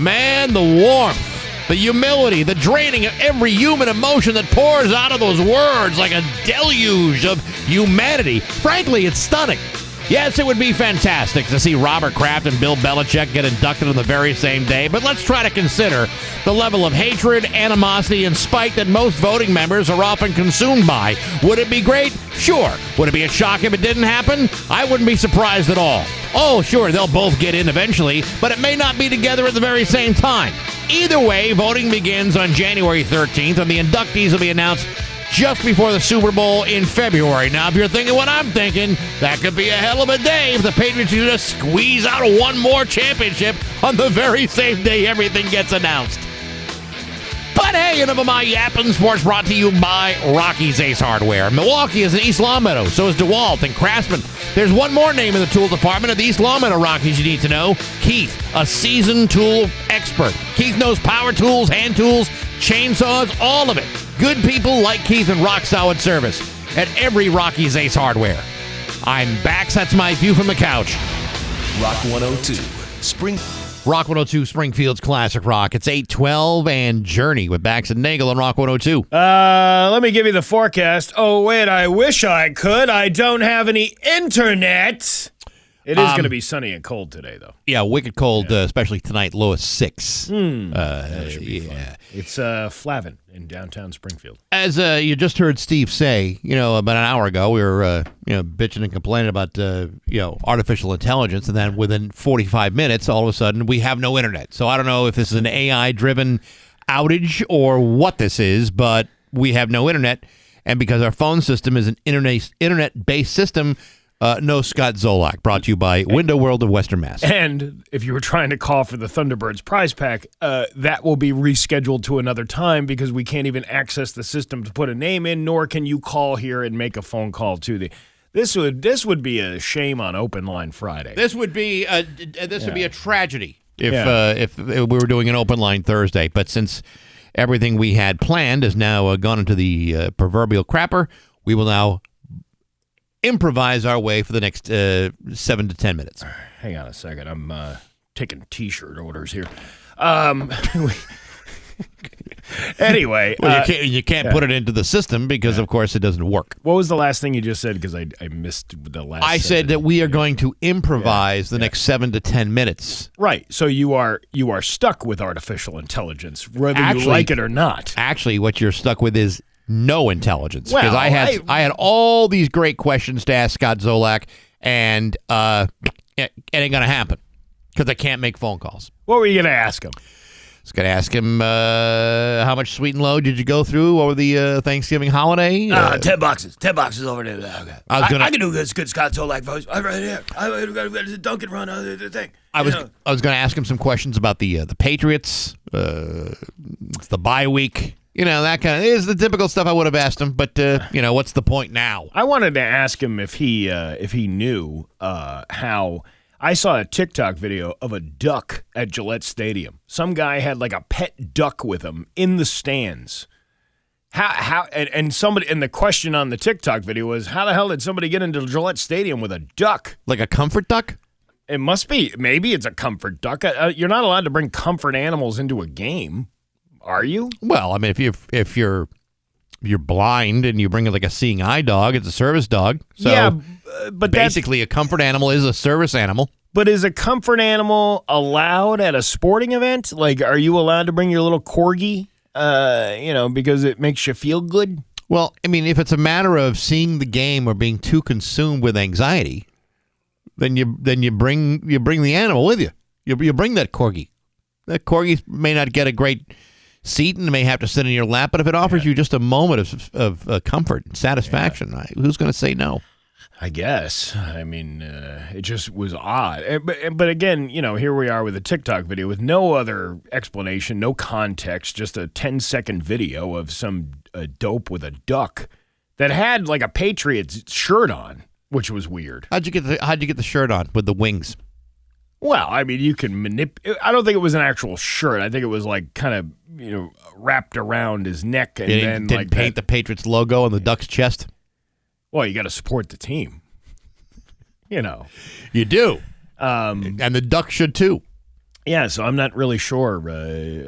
Man, the warmth, the humility, the draining of every human emotion that pours out of those words like a deluge of humanity. Frankly, it's stunning. Yes, it would be fantastic to see Robert Kraft and Bill Belichick get inducted on the very same day, but let's try to consider the level of hatred, animosity, and spite that most voting members are often consumed by. Would it be great? Sure. Would it be a shock if it didn't happen? I wouldn't be surprised at all. Oh, sure, they'll both get in eventually, but it may not be together at the very same time. Either way, voting begins on January 13th, and the inductees will be announced just before the Super Bowl in February. Now, if you're thinking what I'm thinking, that could be a hell of a day if the Patriots just squeeze out one more championship on the very same day everything gets announced. But hey, enough of my yapping. Sports brought to you by Rocky's Ace Hardware. Milwaukee is in East Longmeadow, so is DeWalt and Craftsman. There's one more name in the tool department at the East Longmeadow Rockies you need to know. Keith, a seasoned tool expert. Keith knows power tools, hand tools, chainsaws, all of it. Good people like Keith and rock solid service at every Rocky's Ace Hardware. I'm Bax. That's my view from the couch. Rock 102. Rock 102, Springfield's Classic Rock. It's 8:12 and Journey with Bax and Nagle on Rock 102. Let me give you the forecast. Oh, wait, I wish I could. I don't have any internet. It is going to be sunny and cold today, though. Yeah, wicked cold, especially tonight, low of 6. That should be fun. It's Flavin in downtown Springfield. As you just heard Steve say, about an hour ago, we were, bitching and complaining about, artificial intelligence, and then within 45 minutes, all of a sudden, we have no internet. So I don't know if this is an AI-driven outage or what this is, but we have no internet, and because our phone system is an internet-based system, no Scott Zolak, brought to you by Window World of Western Mass. And if you were trying to call for the Thunderbirds prize pack, that will be rescheduled to another time because we can't even access the system to put a name in, nor can you call here and make a phone call to the... This would be a shame on Open Line Friday. This would be a tragedy if we were doing an Open Line Thursday. But since everything we had planned has now gone into the proverbial crapper, we will now improvise our way for the next 7 to 10 minutes. Hang on a second. I'm taking T-shirt orders here. Anyway. Well, you can't put it into the system because, of course, it doesn't work. What was the last thing you just said? Because I missed the last I said that we are going to improvise the next 7 to 10 minutes. Right. So you are stuck with artificial intelligence, whether you like it or not. Actually, what you're stuck with is no intelligence, because Well, I had all these great questions to ask Scott Zolak, and it ain't gonna happen because I can't make phone calls. What were you gonna ask him? I was gonna ask him how much sweet and low did you go through over the Thanksgiving holiday? 10 boxes. 10 boxes over there. Okay. I can do this good Scott Zolak voice right here. I got the Dunkin' run the thing. I was gonna ask him some questions about the Patriots, the bye week. That kind of is the typical stuff I would have asked him, but what's the point now? I wanted to ask him if he knew how. I saw a TikTok video of a duck at Gillette Stadium. Some guy had like a pet duck with him in the stands. And the question on the TikTok video was, how the hell did somebody get into Gillette Stadium with a duck? Like a comfort duck? It must be. Maybe it's a comfort duck. You're not allowed to bring comfort animals into a game. Are you? Well, I mean, if you're blind and you bring like a seeing eye dog, it's a service dog. So yeah, but basically, a comfort animal is a service animal. But is a comfort animal allowed at a sporting event? Like, are you allowed to bring your little corgi? Because it makes you feel good. Well, I mean, if it's a matter of seeing the game or being too consumed with anxiety, then you bring the animal with you. You bring that corgi. That corgi may not get a great seat and may have to sit in your lap, but if it offers you just a moment of comfort and satisfaction, who's going to say no? I guess. I mean, it just was odd. But again, here we are with a TikTok video with no other explanation, no context, just a 10-second video of some dope with a duck that had like a Patriots shirt on, which was weird. How'd you get the shirt on with the wings? Well, I mean, you can manipulate. I don't think it was an actual shirt. I think it was like kind of, wrapped around his neck and then didn't paint the Patriots logo on the duck's chest. Well, you got to support the team. You do. And the duck should too. Yeah, so I'm not really sure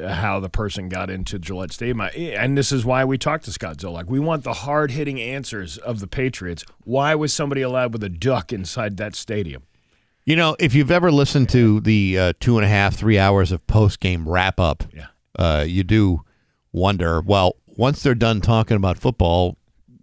how the person got into Gillette Stadium. And this is why we talked to Scott Zolak. We want the hard-hitting answers of the Patriots. Why was somebody allowed with a duck inside that stadium? If you've ever listened to the 2.5, 3 hours of post-game wrap-up, you do wonder, well, once they're done talking about football,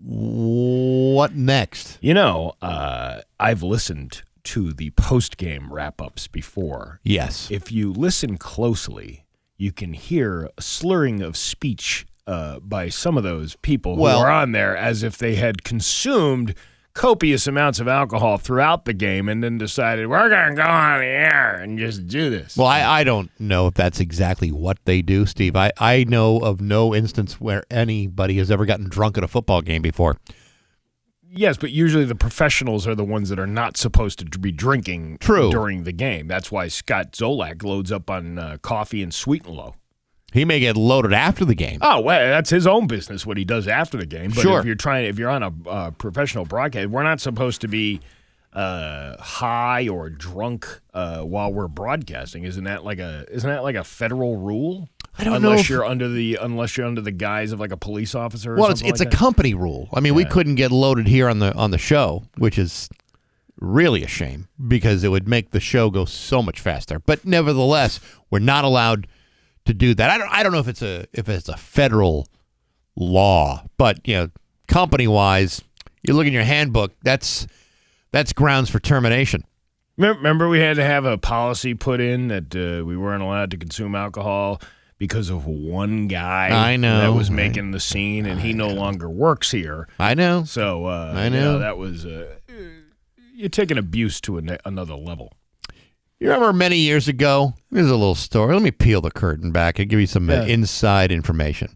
what next? I've listened to the post-game wrap-ups before. Yes. If you listen closely, you can hear a slurring of speech by some of those people who are on there as if they had consumed copious amounts of alcohol throughout the game and then decided, we're going to go on the air and just do this. Well, I don't know if that's exactly what they do, Steve. I know of no instance where anybody has ever gotten drunk at a football game before. Yes, but usually the professionals are the ones that are not supposed to be drinking during the game. That's why Scott Zolak loads up on coffee and Sweet and Low. He may get loaded after the game. Oh, well, that's his own business, what he does after the game. But sure. if you're on a professional broadcast, we're not supposed to be high or drunk while we're broadcasting. Isn't that like a federal rule? I don't know. Unless you're under the guise of like a police officer. It's a company rule. I mean, we couldn't get loaded here on the show, which is really a shame because it would make the show go so much faster. But nevertheless, we're not allowed to do that. I don't know if it's a federal law, but company wise, you look in your handbook, that's grounds for termination. Remember, we had to have a policy put in that we weren't allowed to consume alcohol because of one guy that was making the scene, and he no longer works here. I know. So I know that was you're taking abuse to another level. You remember many years ago? Here's a little story. Let me peel the curtain back and give you some inside information.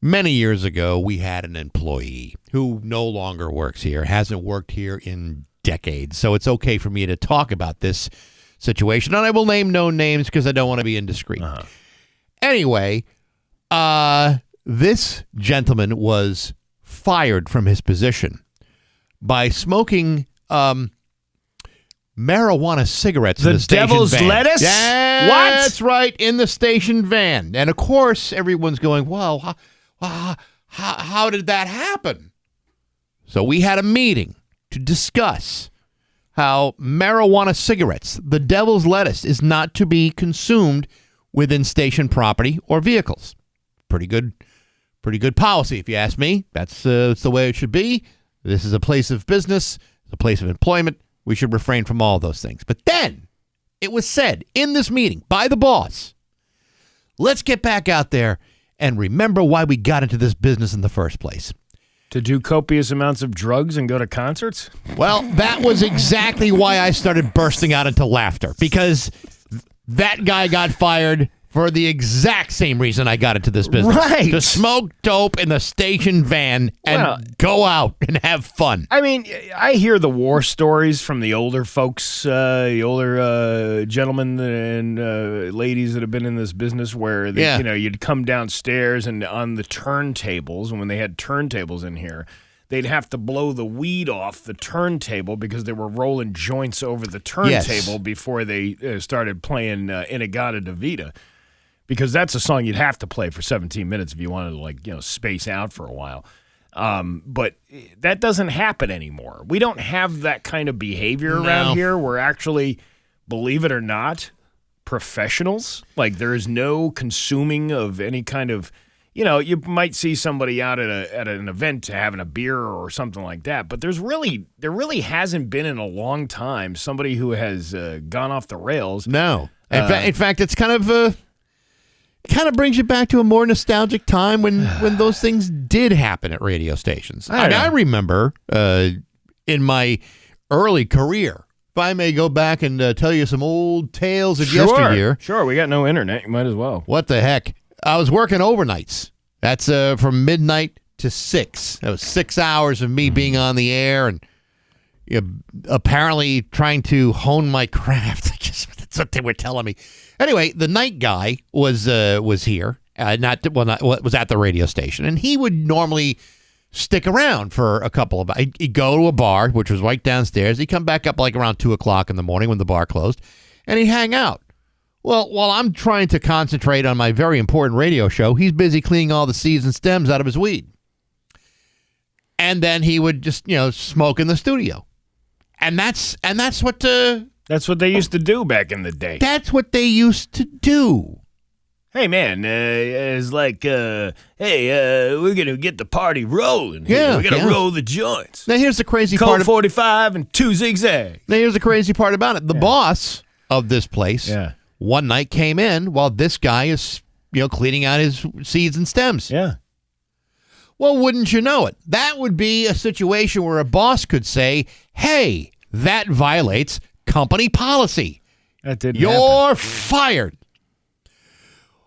Many years ago, we had an employee who no longer works here, hasn't worked here in decades. So it's okay for me to talk about this situation. And I will name no names because I don't want to be indiscreet. Uh-huh. Anyway, this gentleman was fired from his position by smoking marijuana cigarettes in the station devil's van. lettuce? Yeah, What? That's right, in the station van. And of course, everyone's going, well, how did that happen? So we had a meeting to discuss how marijuana cigarettes, the devil's lettuce, is not to be consumed within station property or vehicles. Pretty good policy, if you ask me. That's the way it should be. This is a place of business, a place of employment. We should refrain from all those things. But then it was said in this meeting by the boss, let's get back out there and remember why we got into this business in the first place. To do copious amounts of drugs and go to concerts? Well, that was exactly why I started bursting out into laughter, because that guy got fired for the exact same reason I got into this business. Right. To smoke dope in the station van and go out and have fun. I mean, I hear the war stories from the older folks, the older gentlemen and ladies that have been in this business where you'd come downstairs and on the turntables, and when they had turntables in here, they'd have to blow the weed off the turntable because they were rolling joints over the turntable before they started playing Inagata Davida. Because that's a song you'd have to play for 17 minutes if you wanted to, space out for a while. But that doesn't happen anymore. We don't have that kind of behavior around here. We're actually, believe it or not, professionals. Like, there is no consuming of any kind of, you might see somebody out at an event having a beer or something like that. But there really hasn't been in a long time somebody who has gone off the rails. No. In fact, it's kind of brings you back to a more nostalgic time when those things did happen at radio stations. I remember in my early career, if I may go back and tell you some old tales of yesteryear. Sure, we got no internet. You might as well. What the heck? I was working overnights. That's from midnight to 6. That was 6 hours of me being on the air and apparently trying to hone my craft. That's what they were telling me. Anyway, the night guy was here, was at the radio station, and he would normally stick around for a couple of. He'd go to a bar, which was right downstairs. He'd come back up like around 2:00 in the morning when the bar closed, and he'd hang out. Well, while I'm trying to concentrate on my very important radio show, he's busy cleaning all the seeds and stems out of his weed, and then he would just smoke in the studio, and that's what. That's what they used to do back in the day. That's what they used to do. Hey, man, it's like, we're going to get the party rolling here. Yeah, we're going to roll the joints. Now, here's the crazy Colt part. 45 and 2 zigzags. Now, here's the crazy part about it. The boss of this place one night came in while this guy is, cleaning out his seeds and stems. Yeah. Well, wouldn't you know it? That would be a situation where a boss could say, hey, that violates company policy. That didn't You're happen. fired.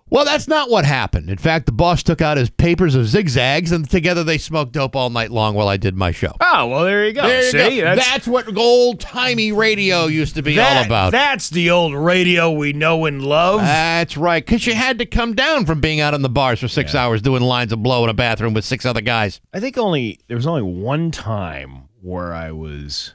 Well, that's not what happened. In fact, the boss took out his papers of zigzags, and together they smoked dope all night long while I did my show. Oh, well, there you go. See? That's what old-timey radio used to be all about. That's the old radio we know and love. That's right, because you had to come down from being out in the bars for 6 hours doing lines of blow in a bathroom with 6 other guys. I think there was only one time where I was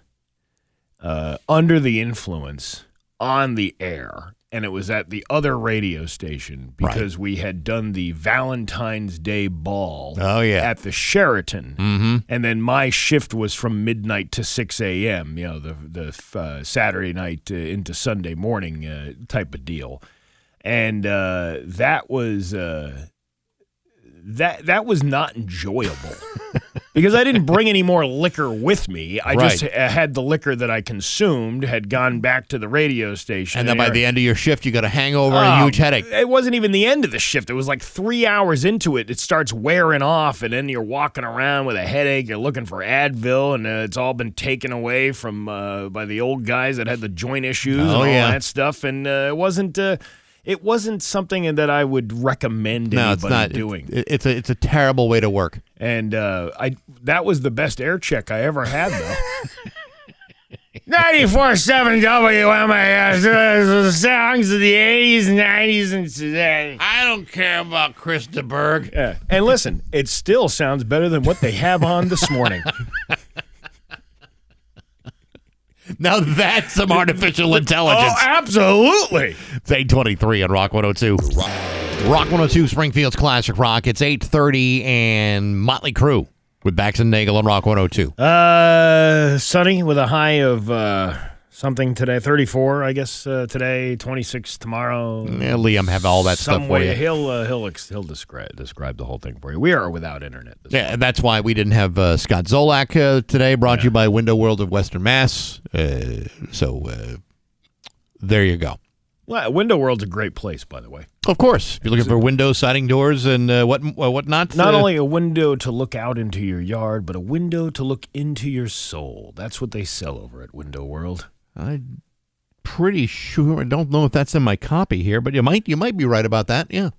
under the influence on the air, and it was at the other radio station because we had done the Valentine's Day ball at the Sheraton. And then my shift was from midnight to 6 a.m., the Saturday night into Sunday morning type of deal. And that was not enjoyable because I didn't bring any more liquor with me. I just had the liquor that I consumed, had gone back to the radio station. And then by the end of your shift, you got a hangover and a huge headache. It wasn't even the end of the shift. It was like 3 hours into it. It starts wearing off, and then you're walking around with a headache. You're looking for Advil, and it's all been taken away from by the old guys that had the joint issues and all that stuff. And it wasn't something that I would recommend anybody doing. It's a terrible way to work. And that was the best air check I ever had, though. 94.7 WMAS, the songs of the 80s, 90s, and today. I don't care about Chris DeBerg. Yeah. And listen, it still sounds better than what they have on this morning. Now that's some artificial intelligence. Oh, absolutely. It's 8:23 on Rock 102. Rock 102, Springfield's Classic Rock. It's 8:30 and Motley Crue with Bax and Nagle on Rock 102. Sunny with a high of something today, 34, I guess, today, 26 tomorrow. Yeah, Liam have all that stuff for you. He'll describe the whole thing for you. We are without internet. And that's why we didn't have Scott Zolak today, brought to you by Window World of Western Mass. So there you go. Well, Window World's a great place, by the way. Of course. If you're looking for windows, siding doors, and whatnot. Not only a window to look out into your yard, but a window to look into your soul. That's what they sell over at Window World. I'm pretty sure. I don't know if that's in my copy here, but you might be right about that. Yeah.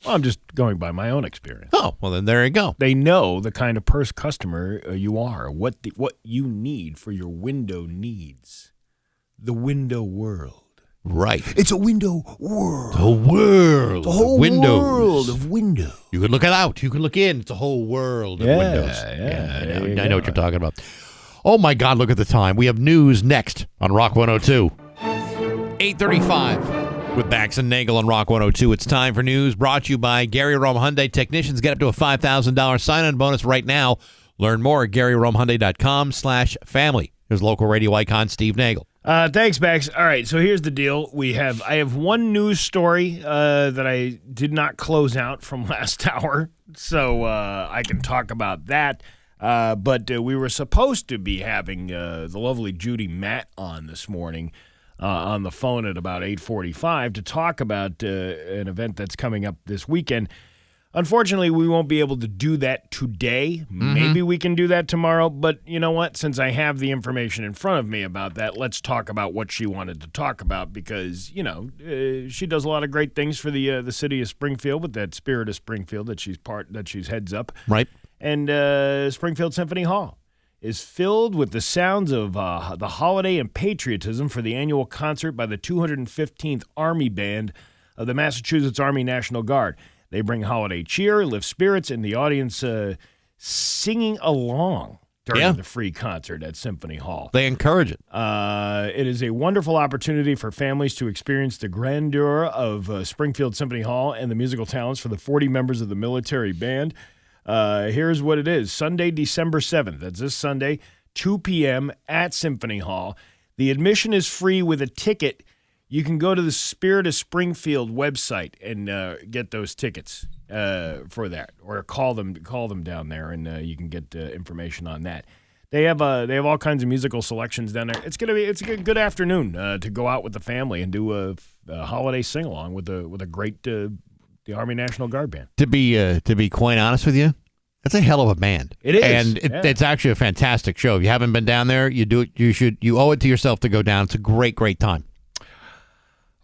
Well, I'm just going by my own experience. Oh, well, then there you go. They know the kind of customer you are, what you need for your window needs. The Window World. Right. It's a window world. The world. The whole windows. world of windows. You can look it out. You can look in. It's a whole world of windows. Yeah, I know what you're talking about. Oh, my God, look at the time. We have news next on Rock 102. 8:35 with Bax and Nagle on Rock 102. It's time for news brought to you by Gary Rome Hyundai. Technicians get up to a $5,000 sign-on bonus right now. Learn more at GaryRomeHyundai.com/family. Here's local radio icon Steve Nagle. Thanks, Bax. All right, so here's the deal. I have one news story that I did not close out from last hour, so I can talk about that. But we were supposed to be having the lovely Judy Matt on this morning on the phone at about 8:45 to talk about an event that's coming up this weekend. Unfortunately, we won't be able to do that today. Maybe we can do that tomorrow. But you know what? Since I have the information in front of me about that, let's talk about what she wanted to talk about because, she does a lot of great things for the city of Springfield with that Spirit of Springfield that she's heads up. Right. And Springfield Symphony Hall is filled with the sounds of the holiday and patriotism for the annual concert by the 215th Army Band of the Massachusetts Army National Guard. They bring holiday cheer, lift spirits, and the audience singing along during the free concert at Symphony Hall. They encourage it. It is a wonderful opportunity for families to experience the grandeur of Springfield Symphony Hall and the musical talents for the 40 members of the military band. Here's what it is. Sunday, December 7th. That's this Sunday, 2 p.m. at Symphony Hall. The admission is free with a ticket. You can go to the Spirit of Springfield website and get those tickets for that, or call them down there, and you can get information on that. They have all kinds of musical selections down there. It's a good afternoon to go out with the family and do a holiday sing along with a great the Army National Guard band. To be quite honest with you, that's a hell of a band. It is, and it's actually a fantastic show. If you haven't been down there, you do it. You owe it to yourself to go down. It's a great time.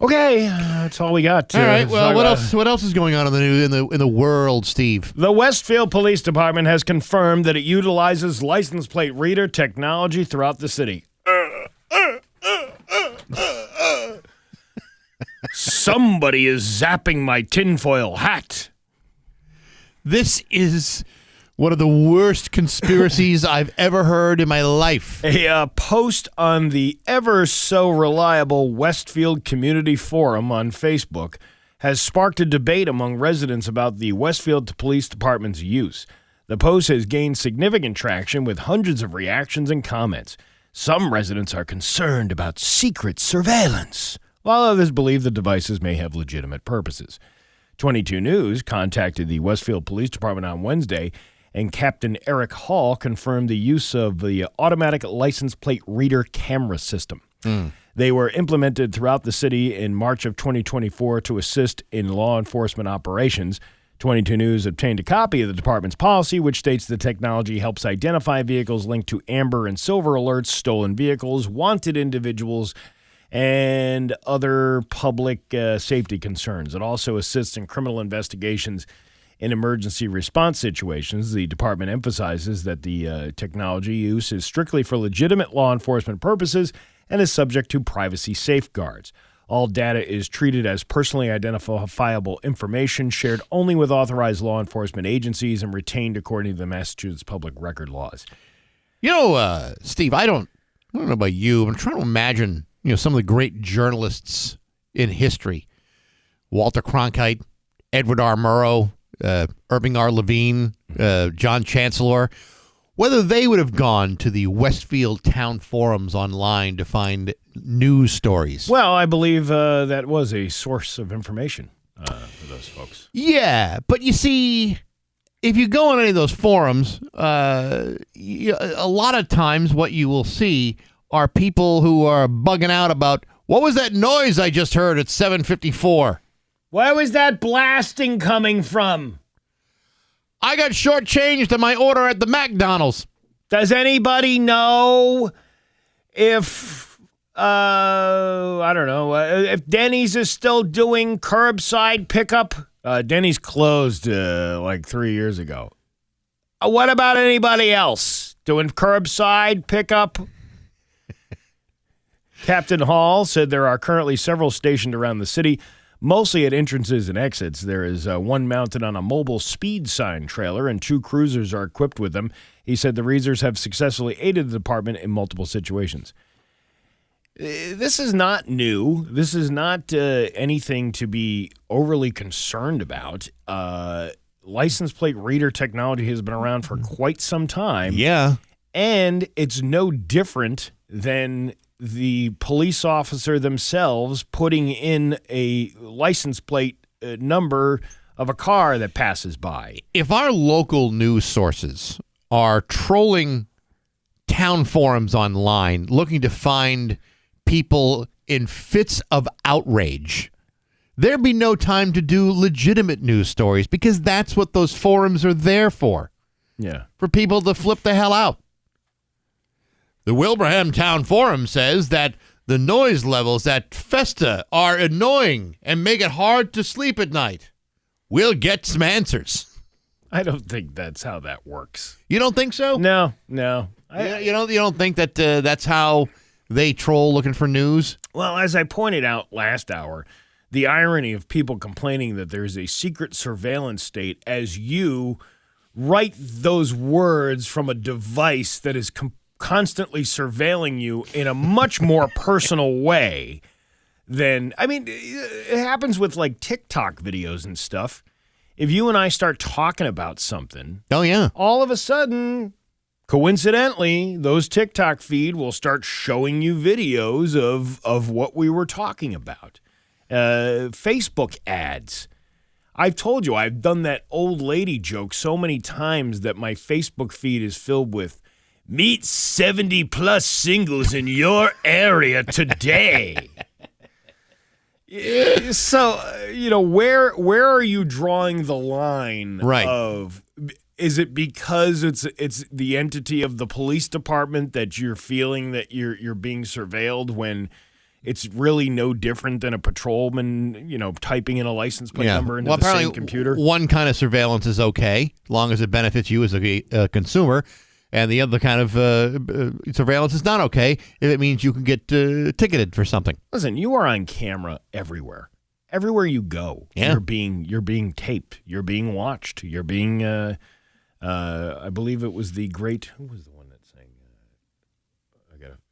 Okay, that's all we got. All right. Well, what else is going on in the news in the world, Steve? The Westfield Police Department has confirmed that it utilizes license plate reader technology throughout the city. Somebody is zapping my tinfoil hat. This is One of the worst conspiracies I've ever heard in my life. A post on the ever so reliable Westfield Community Forum on Facebook has sparked a debate among residents about the Westfield Police Department's use. The post has gained significant traction with hundreds of reactions and comments. Some residents are concerned about secret surveillance, while others believe the devices may have legitimate purposes. 22 News contacted the Westfield Police Department on Wednesday, and Captain Eric Hall confirmed the use of the automatic license plate reader camera system. They were implemented throughout the city in March of 2024 to assist in law enforcement operations. 22 News obtained a copy of the department's policy, which states the technology helps identify vehicles linked to amber and silver alerts, stolen vehicles, wanted individuals, and other public safety concerns. It also assists in criminal investigations in emergency response situations. The department emphasizes that the technology use is strictly for legitimate law enforcement purposes and is subject to privacy safeguards. All data is treated as personally identifiable information shared only with authorized law enforcement agencies and retained according to the Massachusetts public record laws. You know, Steve, I don't know about you, but I'm trying to imagine, some of the great journalists in history. Walter Cronkite, Edward R. Murrow, Irving R. Levine, John Chancellor, whether they would have gone to the Westfield Town Forums online to find news stories. Well, I believe that was a source of information for those folks. Yeah, but you see, if you go on any of those forums, a lot of times what you will see are people who are bugging out about, what was that noise I just heard at 7:54? Where was that blasting coming from? I got shortchanged on my order at the McDonald's. Does anybody know if, I don't know, if Denny's is still doing curbside pickup? Denny's closed like 3 years ago. What about anybody else doing curbside pickup? Captain Hall said there are currently several stationed around the city, mostly at entrances and exits. There is one mounted on a mobile speed sign trailer, and 2 cruisers are equipped with them. He said the readers have successfully aided the department in multiple situations. This is not new. This is not anything to be overly concerned about. License plate reader technology has been around for quite some time. Yeah. And it's no different than the police officer themselves putting in a license plate number of a car that passes by. If our local news sources are trolling town forums online, looking to find people in fits of outrage, there'd be no time to do legitimate news stories, because that's what those forums are there for. Yeah. For people to flip the hell out. The Wilbraham Town Forum says that the noise levels at Festa are annoying and make it hard to sleep at night. We'll get some answers. I don't think that's how that works. You don't think so? No. You don't think that that's how they troll looking for news? Well, as I pointed out last hour, the irony of people complaining that there's a secret surveillance state as you write those words from a device that is constantly surveilling you in a much more personal way than, it happens with like TikTok videos and stuff. If you and I start talking about something, oh yeah, all of a sudden, coincidentally, those TikTok feed will start showing you videos of what we were talking about. Facebook ads. I've told you, I've done that old lady joke so many times that my Facebook feed is filled with meet 70-plus singles in your area today. So, where are you drawing the line of, is it because it's the entity of the police department that you're feeling that you're being surveilled when it's really no different than a patrolman, typing in a license plate number into the same computer? One kind of surveillance is okay, as long as it benefits you as a consumer. And the other kind of surveillance is not okay if it means you can get ticketed for something. Listen, you are on camera everywhere. Everywhere you go, yeah. You're being taped. You're being watched. You're being I believe it was the great. Who was the one that sang?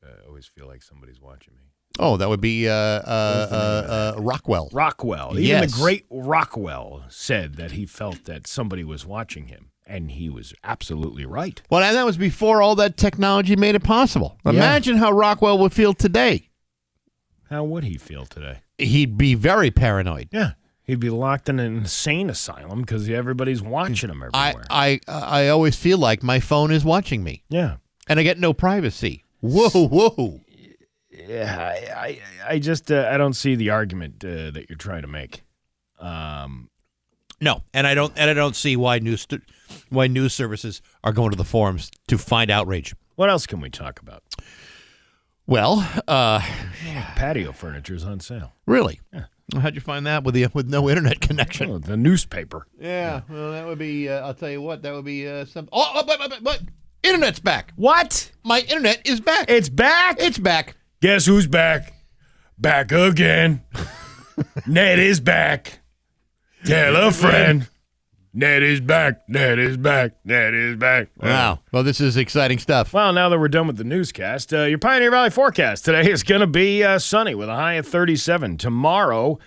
I always feel like somebody's watching me. Oh, that would be Rockwell. Rockwell. Even Yes. the great Rockwell said that he felt that somebody was watching him, and he was absolutely right. Well, and that was before all that technology made it possible. Imagine how Rockwell would feel today. How would he feel today? He'd be very paranoid. Yeah. He'd be locked in an insane asylum because everybody's watching him everywhere. I always feel like my phone is watching me. Yeah. And I get no privacy. Whoa. Yeah, I just I don't see the argument that you're trying to make. No, and I don't see why news services are going to the forums to find outrage. What else can we talk about? Well, Patio furniture is on sale. Really? Yeah. How'd you find that with no internet connection? Oh, the newspaper. Yeah, well, that would be. I'll tell you what, that would be something. Oh, but internet's back. What? My internet is back. It's back. It's back. Guess who's back? Back again. Ned is back. Tell a friend. Ned is back. Ned is back. Ned is back. Wow. Well, this is exciting stuff. Well, now that we're done with the newscast, your Pioneer Valley forecast today is going to be sunny with a high of 37. Tomorrow,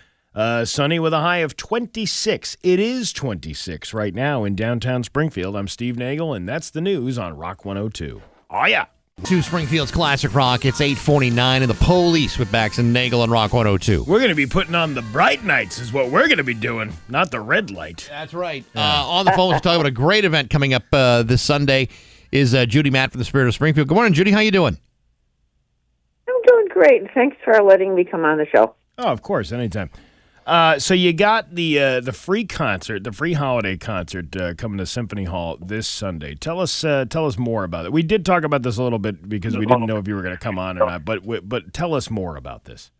sunny with a high of 26. It is 26 right now in downtown Springfield. I'm Steve Nagle, and that's the news on Rock 102. Oh, yeah. To Springfield's Classic Rock, it's 8:49, and the Police with Bax and Nagle on Rock 102. We're going to be putting on the bright nights is what we're going to be doing, not the red light. That's right. On the phone, we're talking about a great event coming up this Sunday. Is Judy Matt from the Spirit of Springfield. Good morning, Judy. How you doing? I'm doing great. Thanks for letting me come on the show. Oh, of course, anytime. So you got the free concert, the free holiday concert coming to Symphony Hall this Sunday. Tell us more about it. We did talk about this a little bit because we didn't know if you were going to come on or not. But tell us more about this.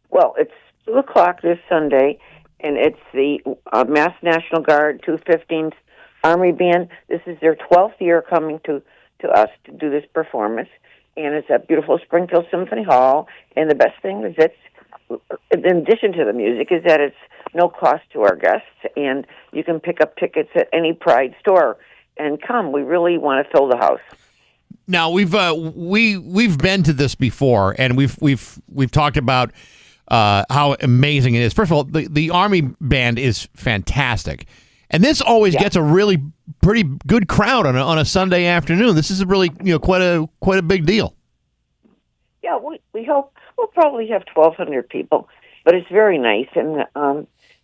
Well, it's 2:00 this Sunday, and it's the Mass National Guard 215th Army Band. This is their 12th year coming to us to do this performance, and it's at beautiful Springfield Symphony Hall. And the best thing is in addition to the music, is that it's no cost to our guests, and you can pick up tickets at any Pride store and come. We really want to fill the house. Now we've been to this before, and we've talked about how amazing it is. First of all, the Army Band is fantastic, and this always gets a really pretty good crowd on a Sunday afternoon. This is really quite a big deal. Yeah, we hope we'll probably have 1,200 people, but it's very nice, and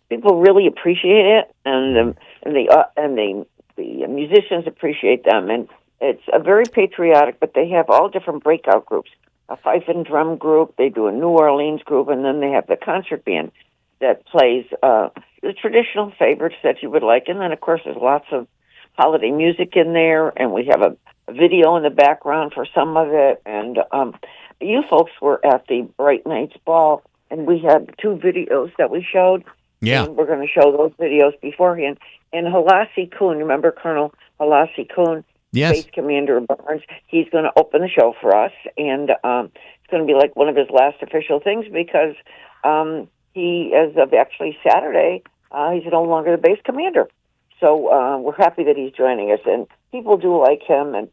people really appreciate it, and the musicians appreciate them, and it's a very patriotic. But they have all different breakout groups: a fife and drum group, they do a New Orleans group, and then they have the concert band that plays the traditional favorites that you would like, and then of course there's lots of holiday music in there, and we have a video in the background for some of it, and you folks were at the Bright Nights Ball, and we had 2 videos that we showed. Yeah. And we're going to show those videos beforehand. And Halassi Kuhn, remember Colonel Halassi Kuhn? Yes. Space Commander Barnes. He's going to open the show for us, and it's going to be like one of his last official things because he, as of actually Saturday, he's no longer the base commander. So we're happy that he's joining us, and people do like him, and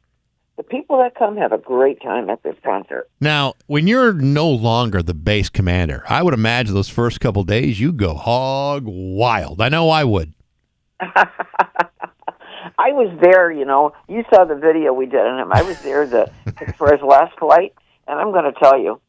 the people that come have a great time at this concert. Now, when you're no longer the base commander, I would imagine those first couple days you go hog wild. I know I would. I was there, you saw the video we did on him. I was there for his last flight, and I'm going to tell you,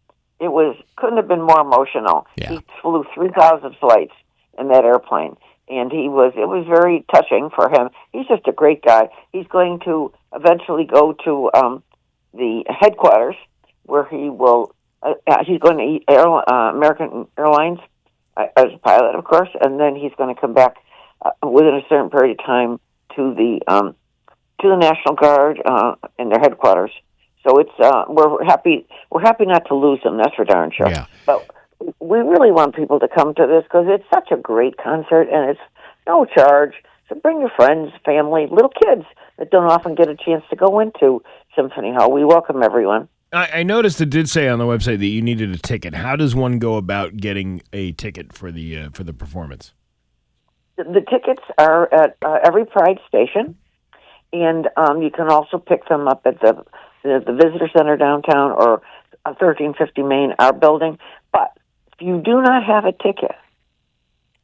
couldn't have been more emotional. Yeah. He flew 3,000 flights in that airplane, and it was very touching for him. He's just a great guy. He's going to eventually go to the headquarters where he will. He's going to American Airlines as a pilot, of course, and then he's going to come back within a certain period of time to the National Guard in their headquarters. So it's we're happy not to lose him. That's for darn sure. Yeah. But we really want people to come to this because it's such a great concert and it's no charge. So bring your friends, family, little kids that don't often get a chance to go into Symphony Hall. We welcome everyone. I noticed it did say on the website that you needed a ticket. How does one go about getting a ticket for the performance? The tickets are at every Pride station, And you can also pick them up at the Visitor Center downtown or 1350 Main, our building. But if you do not have a ticket,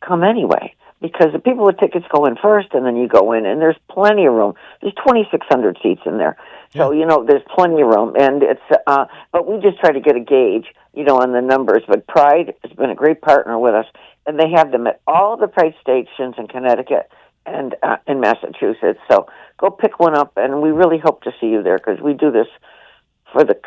come anyway. Because the people with tickets go in first, and then you go in, and there's plenty of room. There's 2,600 seats in there, so there's plenty of room. And it's, but we just try to get a gauge, on the numbers. But Pride has been a great partner with us, and they have them at all the Pride stations in Connecticut and in Massachusetts. So go pick one up, and we really hope to see you there because we do this for the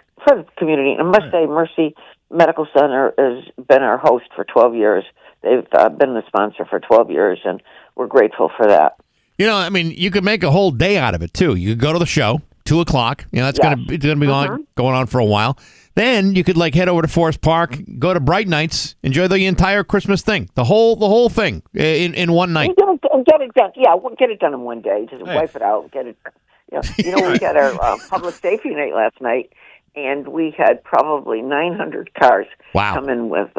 community. And I must say, Mercy Medical Center has been our host for 12 years. They've been the sponsor for 12 years, and we're grateful for that. You could make a whole day out of it, too. You could go to the show, 2 o'clock. It's going to be going on for a while. Then you could, head over to Forest Park, go to Bright Nights, enjoy the entire Christmas thing, the whole thing in one night. And get it done. Yeah, we'll get it done in one day. Just wipe it out, get it done. We had our public safety night last night, and we had probably 900 cars come in with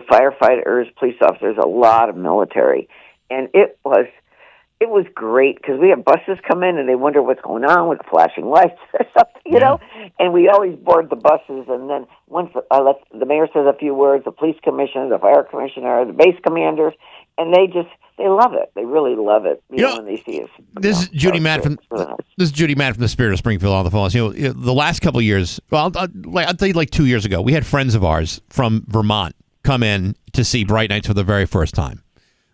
firefighters, police officers, a lot of military, and it was great because we have buses come in and they wonder what's going on with the flashing lights or something, and we always board the buses, and then once the mayor says a few words, the police commissioner, the fire commissioner, the base commanders, and they love it. They really love it, when they see us. This is Judy Matt from the Spirit of Springfield on the phone. The last couple of years, I'll tell you, 2 years ago, we had friends of ours from Vermont come in to see Bright Nights for the very first time.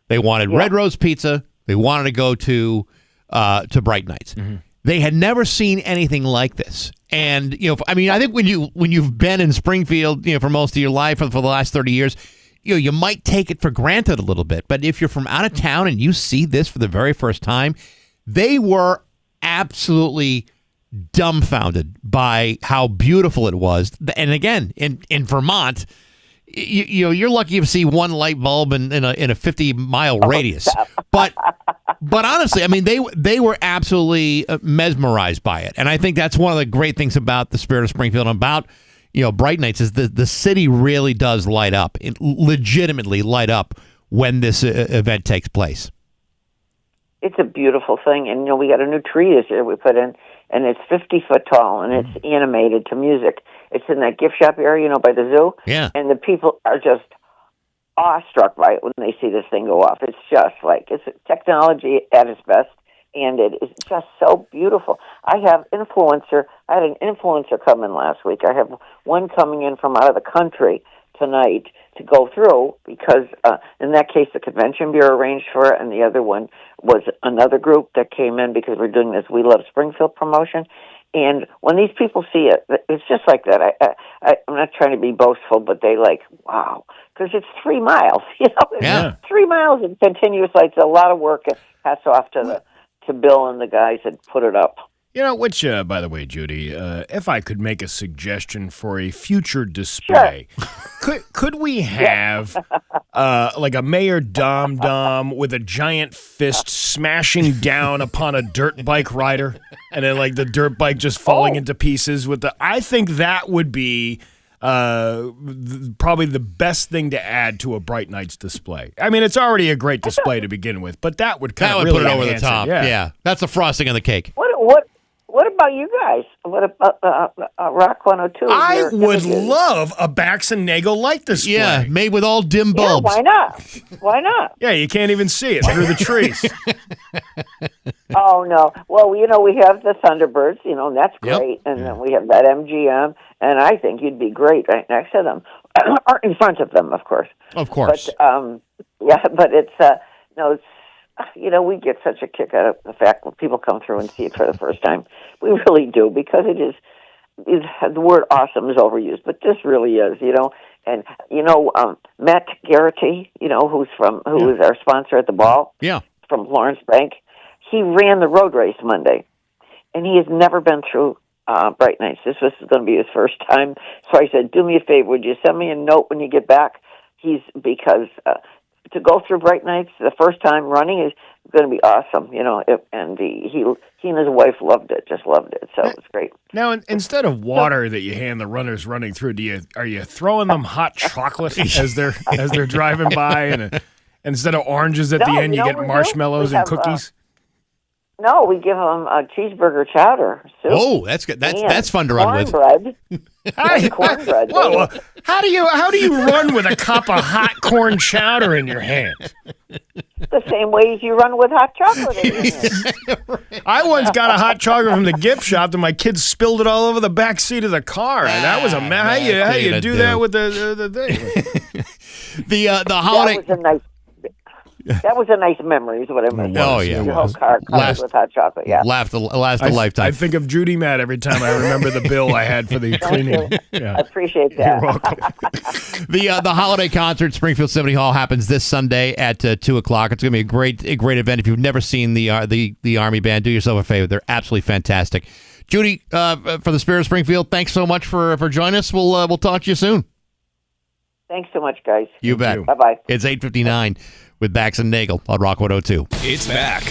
They wanted Red Rose Pizza. They wanted to go to Bright Nights. Mm-hmm. They had never seen anything like this. And I think when you've been in Springfield, for most of your life for the last 30 years, you might take it for granted a little bit. But if you're from out of town and you see this for the very first time, they were absolutely dumbfounded by how beautiful it was. And again, in Vermont, you're lucky to see one light bulb in a 50-mile radius. But honestly, they were absolutely mesmerized by it. And I think that's one of the great things about the Spirit of Springfield and about Bright Nights is the city really does light up, legitimately light up when this event takes place. It's a beautiful thing, and we got a new tree this year we put in, and it's 50 foot tall, and it's animated to music. It's in that gift shop area, by the zoo. Yeah. And the people are just awestruck by it when they see this thing go off. It's just it's technology at its best, and it is just so beautiful. I had an influencer come in last week. I have one coming in from out of the country tonight to go through because in that case the Convention Bureau arranged for it, and the other one was another group that came in because we're doing this We Love Springfield promotion. And when these people see it, it's just like that. I'm not trying to be boastful, but they wow, because it's 3 miles. 3 miles in continuous lights. A lot of work. Hats off to Bill and the guys that put it up. Which, by the way, Judy, if I could make a suggestion for a future display, could we have a Mayor Dom with a giant fist smashing down upon a dirt bike rider, and then the dirt bike just falling into pieces I think that would be probably the best thing to add to a Bright Nights display. It's already a great display to begin with, but that would really put it over the top. Yeah, that's the frosting on the cake. What about you guys? What about Rock 102? I would love a Bax and Nagle light display. Yeah, made with all dim bulbs. Why not? Why not? Yeah, you can't even see it through the trees. Oh, no. Well, we have the Thunderbirds, and that's great. And then we have that MGM, and I think you'd be great right next to them. Or in front of them, of course. Of course. But, but it's, we get such a kick out of the fact when people come through and see it for the first time. We really do, because the word awesome is overused, but this really is, And, Matt Garrity, who is our sponsor at the ball from Lawrence Bank, he ran the road race Monday, and he has never been through Bright Nights. This was going to be his first time. So I said, do me a favor, would you send me a note when you get back? Because to go through Bright Nights the first time running is going to be awesome, and he and his wife loved it, so it was great. Now, instead of water that you hand the runners running through, are you throwing them hot chocolate as they're driving by, and instead of oranges at the end, you get marshmallows and cookies? No, we give them a cheeseburger chowder soup. Oh, that's good. That's fun to run with. Cornbread. Cornbread. Whoa, how do you run with a cup of hot corn chowder in your hand? The same way as you run with hot chocolate in your hand. I once got a hot chocolate from the gift shop, and my kids spilled it all over the back seat of the car. And that was a how you do that with the thing? The holiday. That was a nice memory, is what I meant. Oh, yeah. Your whole car covered with hot chocolate, yeah. Last a lifetime. I think of Judy Matt every time I remember the bill I had for the cleaning. Yeah. I appreciate that. You're welcome. The holiday concert, Springfield Symphony Hall, happens this Sunday at 2 o'clock. It's going to be a great event. If you've never seen the Army Band, do yourself a favor. They're absolutely fantastic. Judy, for the Spirit of Springfield, thanks so much for joining us. We'll talk to you soon. Thanks so much, guys. You bet. Bye-bye. It's 8:59 with Bax and Nagle on Rock 102. It's back.